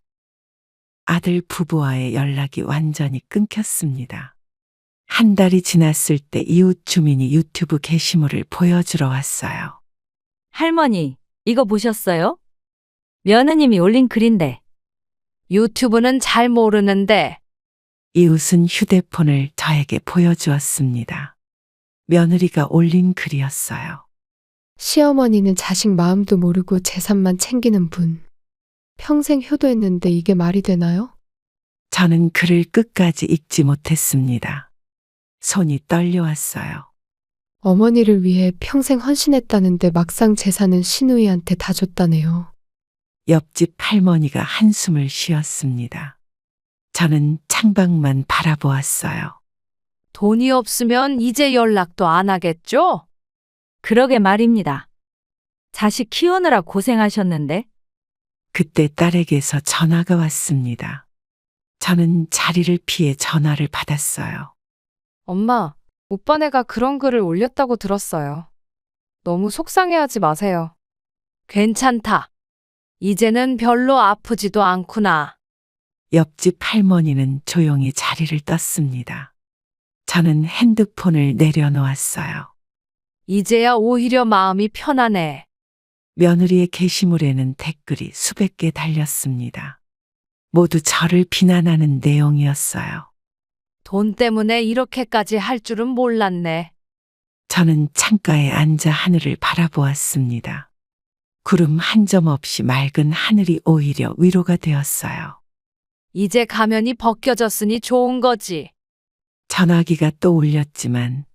아들 부부와의 연락이 완전히 끊겼습니다. 한 달이 지났을 때 이웃 주민이 유튜브 게시물을 보여주러 왔어요. 할머니, 이거 보셨어요? 며느님이 올린 글인데. 유튜브는 잘 모르는데. 이웃은 휴대폰을 저에게 보여주었습니다. 며느리가 올린 글이었어요. 시어머니는 자식 마음도 모르고 재산만 챙기는 분. 평생 효도했는데 이게 말이 되나요? 저는 글을 끝까지 읽지 못했습니다. 손이 떨려왔어요. 어머니를 위해 평생 헌신했다는데 막상 재산은 시누이한테 다 줬다네요. 옆집 할머니가 한숨을 쉬었습니다. 저는 창밖만 바라보았어요. 돈이 없으면 이제 연락도 안 하겠죠? 그러게 말입니다. 자식 키우느라 고생하셨는데. 그때 딸에게서 전화가 왔습니다. 저는 자리를 피해 전화를 받았어요. 엄마, 오빠네가 그런 글을 올렸다고 들었어요. 너무 속상해하지 마세요. 괜찮다. 이제는 별로 아프지도 않구나. 옆집 할머니는 조용히 자리를 떴습니다. 저는 핸드폰을 내려놓았어요. 이제야 오히려 마음이 편하네. 며느리의 게시물에는 댓글이 수백 개 달렸습니다. 모두 저를 비난하는 내용이었어요. 돈 때문에 이렇게까지 할 줄은 몰랐네. 저는 창가에 앉아 하늘을 바라보았습니다. 구름 한 점 없이 맑은 하늘이 오히려 위로가 되었어요. 이제 가면이 벗겨졌으니 좋은 거지. 전화기가 또 울렸지만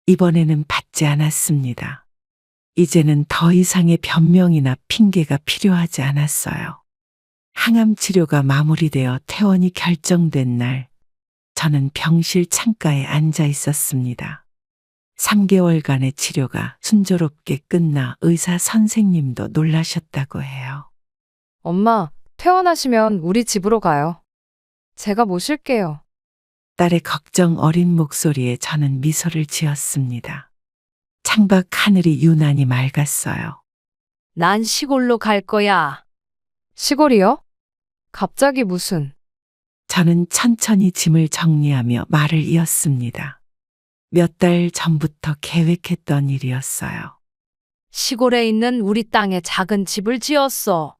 이번에는 받지 않았습니다. 이제는 더 이상의 변명이나 핑계가 필요하지 않았어요. 항암 치료가 마무리되어 퇴원이 결정된 날, 저는 병실 창가에 앉아 있었습니다. 3개월간의 치료가 순조롭게 끝나 의사 선생님도 놀라셨다고 해요. 엄마, 퇴원하시면 우리 집으로 가요. 제가 모실게요. 딸의 걱정 어린 목소리에 저는 미소를 지었습니다. 창밖 하늘이 유난히 맑았어요. 난 시골로 갈 거야. 시골이요? 갑자기 무슨? 저는 천천히 짐을 정리하며 말을 이었습니다. 몇 달 전부터 계획했던 일이었어요. 시골에 있는 우리 땅에 작은 집을 지었어.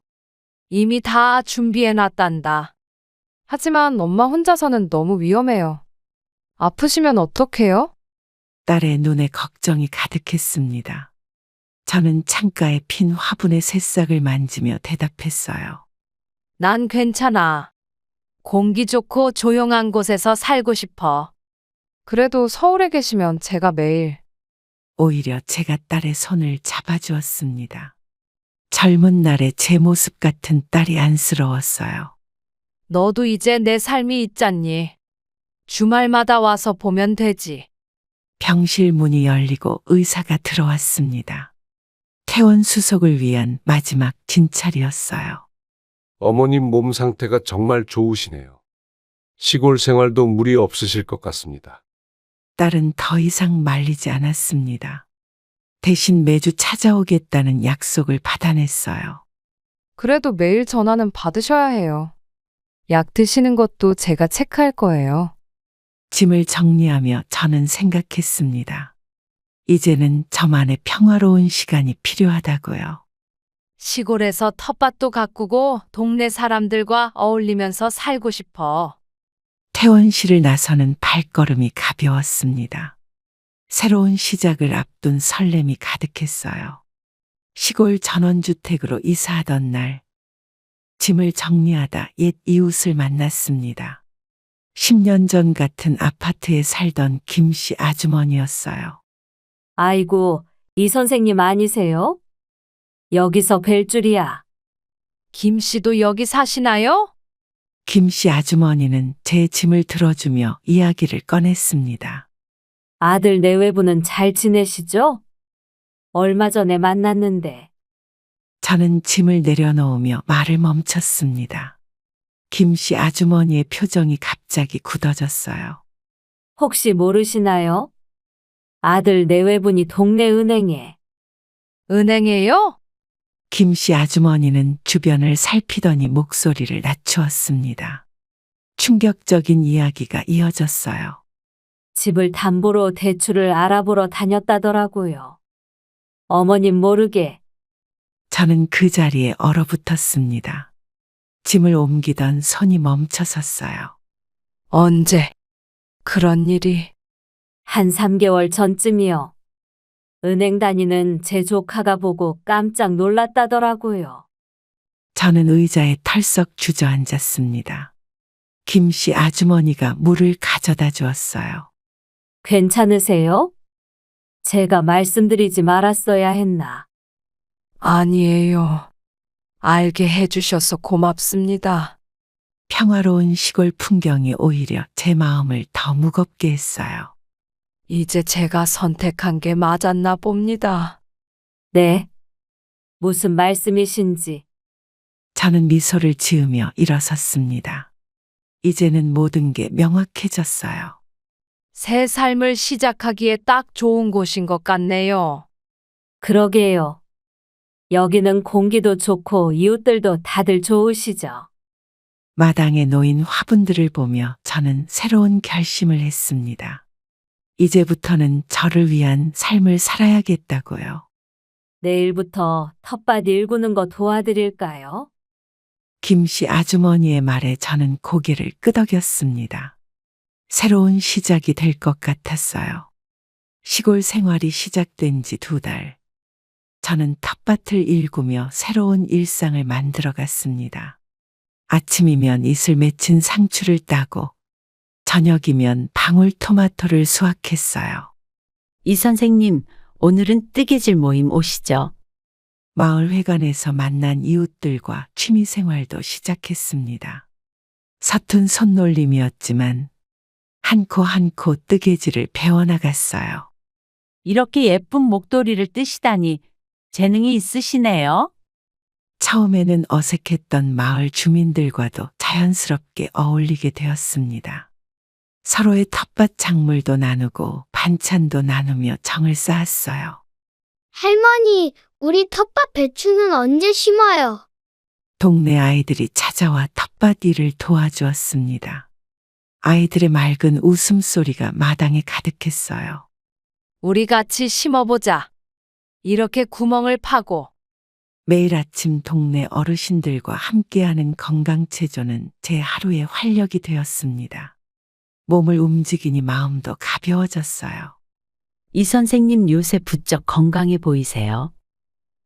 이미 다 준비해놨단다. 하지만 엄마 혼자서는 너무 위험해요. 아프시면 어떡해요? 딸의 눈에 걱정이 가득했습니다. 저는 창가에 핀 화분의 새싹을 만지며 대답했어요. 난 괜찮아. 공기 좋고 조용한 곳에서 살고 싶어. 그래도 서울에 계시면 제가 매일. 오히려 제가 딸의 손을 잡아주었습니다. 젊은 날의 제 모습 같은 딸이 안쓰러웠어요. 너도 이제 내 삶이 있잖니. 주말마다 와서 보면 되지. 병실 문이 열리고 의사가 들어왔습니다. 퇴원 수속을 위한 마지막 진찰이었어요. 어머님 몸 상태가 정말 좋으시네요. 시골 생활도 무리 없으실 것 같습니다. 딸은 더 이상 말리지 않았습니다. 대신 매주 찾아오겠다는 약속을 받아냈어요. 그래도 매일 전화는 받으셔야 해요. 약 드시는 것도 제가 체크할 거예요. 짐을 정리하며 저는 생각했습니다. 이제는 저만의 평화로운 시간이 필요하다고요. 시골에서 텃밭도 가꾸고 동네 사람들과 어울리면서 살고 싶어. 퇴원실을 나서는 발걸음이 가벼웠습니다. 새로운 시작을 앞둔 설렘이 가득했어요. 시골 전원주택으로 이사하던 날, 짐을 정리하다 옛 이웃을 만났습니다. 10년 전 같은 아파트에 살던 김씨 아주머니였어요. 아이고, 이 선생님 아니세요? 여기서 뵐 줄이야. 김 씨도 여기 사시나요? 김씨 아주머니는 제 짐을 들어주며 이야기를 꺼냈습니다. 아들 내외부는 잘 지내시죠? 얼마 전에 만났는데. 저는 짐을 내려놓으며 말을 멈췄습니다. 김씨 아주머니의 표정이 갑자기 굳어졌어요. 혹시 모르시나요? 아들 내외분이 동네 은행에. 은행에요? 김씨 아주머니는 주변을 살피더니 목소리를 낮추었습니다. 충격적인 이야기가 이어졌어요. 집을 담보로 대출을 알아보러 다녔다더라고요. 어머님 모르게. 저는 그 자리에 얼어붙었습니다. 짐을 옮기던 손이 멈춰섰어요. 언제 그런 일이? 한 3개월 전쯤이요. 은행 다니는 제 조카가 보고 깜짝 놀랐다더라고요. 저는 의자에 털썩 주저앉았습니다. 김씨 아주머니가 물을 가져다 주었어요. 괜찮으세요? 제가 말씀드리지 말았어야 했나. 아니에요. 알게 해주셔서 고맙습니다. 평화로운 시골 풍경이 오히려 제 마음을 더 무겁게 했어요. 이제 제가 선택한 게 맞았나 봅니다. 네. 무슨 말씀이신지. 저는 미소를 지으며 일어섰습니다. 이제는 모든 게 명확해졌어요. 새 삶을 시작하기에 딱 좋은 곳인 것 같네요. 그러게요. 여기는 공기도 좋고 이웃들도 다들 좋으시죠. 마당에 놓인 화분들을 보며 저는 새로운 결심을 했습니다. 이제부터는 저를 위한 삶을 살아야겠다고요. 내일부터 텃밭 일구는 거 도와드릴까요? 김씨 아주머니의 말에 저는 고개를 끄덕였습니다. 새로운 시작이 될 것 같았어요. 시골 생활이 시작된 지 2달. 저는 텃밭을 일구며 새로운 일상을 만들어 갔습니다. 아침이면 이슬 맺힌 상추를 따고 저녁이면 방울토마토를 수확했어요. 이 선생님, 오늘은 뜨개질 모임 오시죠? 마을 회관에서 만난 이웃들과 취미생활도 시작했습니다. 서툰 손놀림이었지만 한 코 한 코 뜨개질을 배워나갔어요. 이렇게 예쁜 목도리를 뜨시다니 재능이 있으시네요. 처음에는 어색했던 마을 주민들과도 자연스럽게 어울리게 되었습니다. 서로의 텃밭 작물도 나누고 반찬도 나누며 정을 쌓았어요. 할머니, 우리 텃밭 배추는 언제 심어요? 동네 아이들이 찾아와 텃밭 일을 도와주었습니다. 아이들의 맑은 웃음소리가 마당에 가득했어요. 우리 같이 심어보자. 이렇게 구멍을 파고. 매일 아침 동네 어르신들과 함께하는 건강체조는 제 하루의 활력이 되었습니다. 몸을 움직이니 마음도 가벼워졌어요. 이 선생님 요새 부쩍 건강해 보이세요.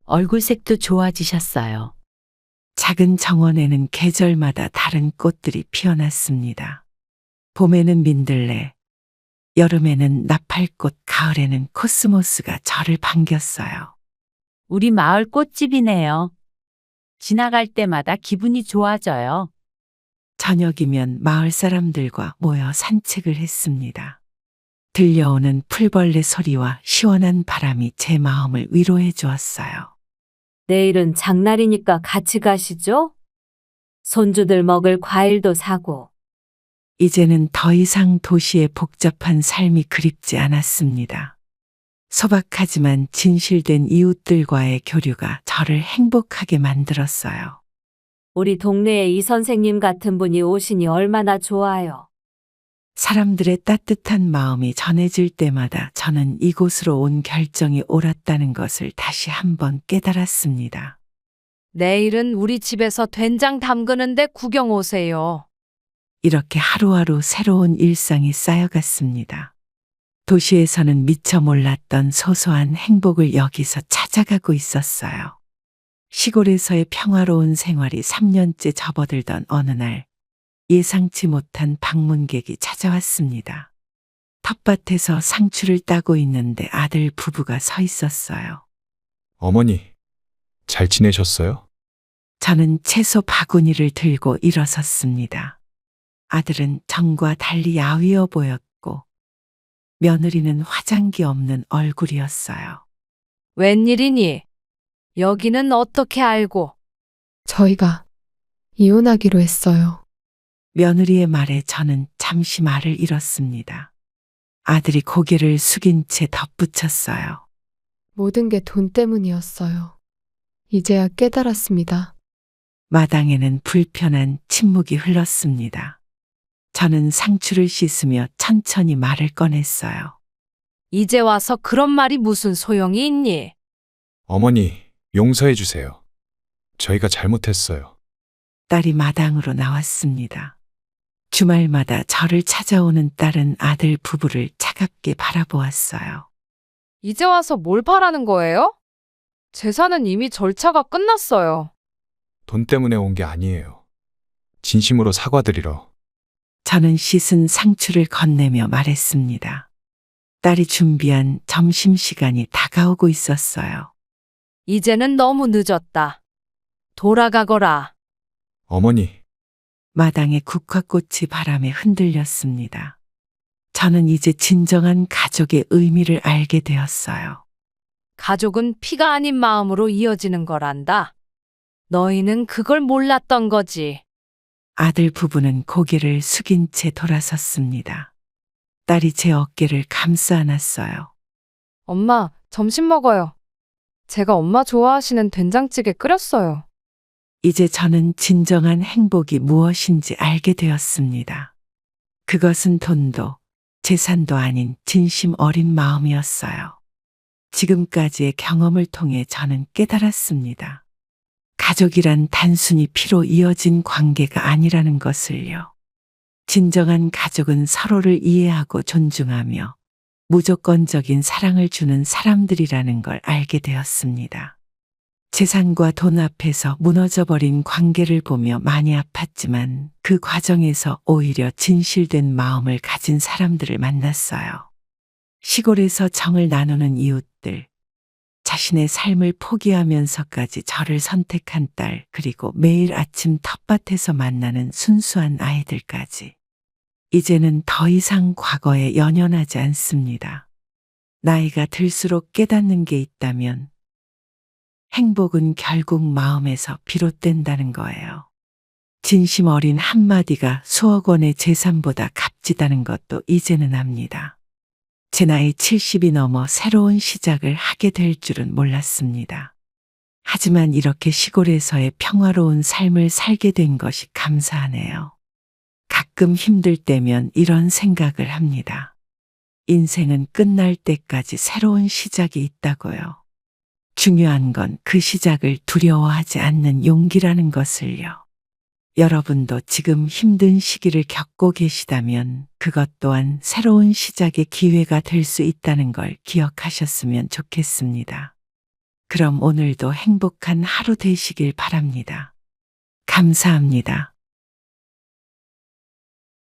얼굴색도 좋아지셨어요. 작은 정원에는 계절마다 다른 꽃들이 피어났습니다. 봄에는 민들레, 여름에는 나팔꽃, 가을에는 코스모스가 저를 반겼어요. 우리 마을 꽃집이네요. 지나갈 때마다 기분이 좋아져요. 저녁이면 마을 사람들과 모여 산책을 했습니다. 들려오는 풀벌레 소리와 시원한 바람이 제 마음을 위로해 주었어요. 내일은 장날이니까 같이 가시죠? 손주들 먹을 과일도 사고. 이제는 더 이상 도시의 복잡한 삶이 그립지 않았습니다. 소박하지만 진실된 이웃들과의 교류가 저를 행복하게 만들었어요. 우리 동네에 이 선생님 같은 분이 오시니 얼마나 좋아요. 사람들의 따뜻한 마음이 전해질 때마다 저는 이곳으로 온 결정이 옳았다는 것을 다시 한번 깨달았습니다. 내일은 우리 집에서 된장 담그는데 구경 오세요. 이렇게 하루하루 새로운 일상이 쌓여갔습니다. 도시에서는 미처 몰랐던 소소한 행복을 여기서 찾아가고 있었어요. 시골에서의 평화로운 생활이 3년째 접어들던 어느 날 예상치 못한 방문객이 찾아왔습니다. 텃밭에서 상추를 따고 있는데 아들 부부가 서 있었어요. 어머니, 잘 지내셨어요? 저는 채소 바구니를 들고 일어섰습니다. 아들은 전과 달리 야위어 보였고 며느리는 화장기 없는 얼굴이었어요. 웬일이니? 여기는 어떻게 알고? 저희가 이혼하기로 했어요. 며느리의 말에 저는 잠시 말을 잃었습니다. 아들이 고개를 숙인 채 덧붙였어요. 모든 게 돈 때문이었어요. 이제야 깨달았습니다. 마당에는 불편한 침묵이 흘렀습니다. 저는 상추를 씻으며 천천히 말을 꺼냈어요. 이제 와서 그런 말이 무슨 소용이 있니? 어머니, 용서해 주세요. 저희가 잘못했어요. 딸이 마당으로 나왔습니다. 주말마다 저를 찾아오는 딸은 아들 부부를 차갑게 바라보았어요. 이제 와서 뭘 바라는 거예요? 재산은 이미 절차가 끝났어요. 돈 때문에 온 게 아니에요. 진심으로 사과드리러. 저는 씻은 상추를 건네며 말했습니다. 딸이 준비한 점심시간이 다가오고 있었어요. 이제는 너무 늦었다. 돌아가거라. 어머니, 마당의 국화꽃이 바람에 흔들렸습니다. 저는 이제 진정한 가족의 의미를 알게 되었어요. 가족은 피가 아닌 마음으로 이어지는 거란다. 너희는 그걸 몰랐던 거지. 아들 부부는 고개를 숙인 채 돌아섰습니다. 딸이 제 어깨를 감싸 안았어요. 엄마, 점심 먹어요. 제가 엄마 좋아하시는 된장찌개 끓였어요. 이제 저는 진정한 행복이 무엇인지 알게 되었습니다. 그것은 돈도 재산도 아닌 진심 어린 마음이었어요. 지금까지의 경험을 통해 저는 깨달았습니다. 가족이란 단순히 피로 이어진 관계가 아니라는 것을요. 진정한 가족은 서로를 이해하고 존중하며 무조건적인 사랑을 주는 사람들이라는 걸 알게 되었습니다. 재산과 돈 앞에서 무너져버린 관계를 보며 많이 아팠지만 그 과정에서 오히려 진실된 마음을 가진 사람들을 만났어요. 시골에서 정을 나누는 이웃들, 자신의 삶을 포기하면서까지 저를 선택한 딸, 그리고 매일 아침 텃밭에서 만나는 순수한 아이들까지. 이제는 더 이상 과거에 연연하지 않습니다. 나이가 들수록 깨닫는 게 있다면 행복은 결국 마음에서 비롯된다는 거예요. 진심 어린 한마디가 수억 원의 재산보다 값지다는 것도 이제는 압니다. 제 나이 70이 넘어 새로운 시작을 하게 될 줄은 몰랐습니다. 하지만 이렇게 시골에서의 평화로운 삶을 살게 된 것이 감사하네요. 가끔 힘들 때면 이런 생각을 합니다. 인생은 끝날 때까지 새로운 시작이 있다고요. 중요한 건 그 시작을 두려워하지 않는 용기라는 것을요. 여러분도 지금 힘든 시기를 겪고 계시다면 그것 또한 새로운 시작의 기회가 될 수 있다는 걸 기억하셨으면 좋겠습니다. 그럼 오늘도 행복한 하루 되시길 바랍니다. 감사합니다.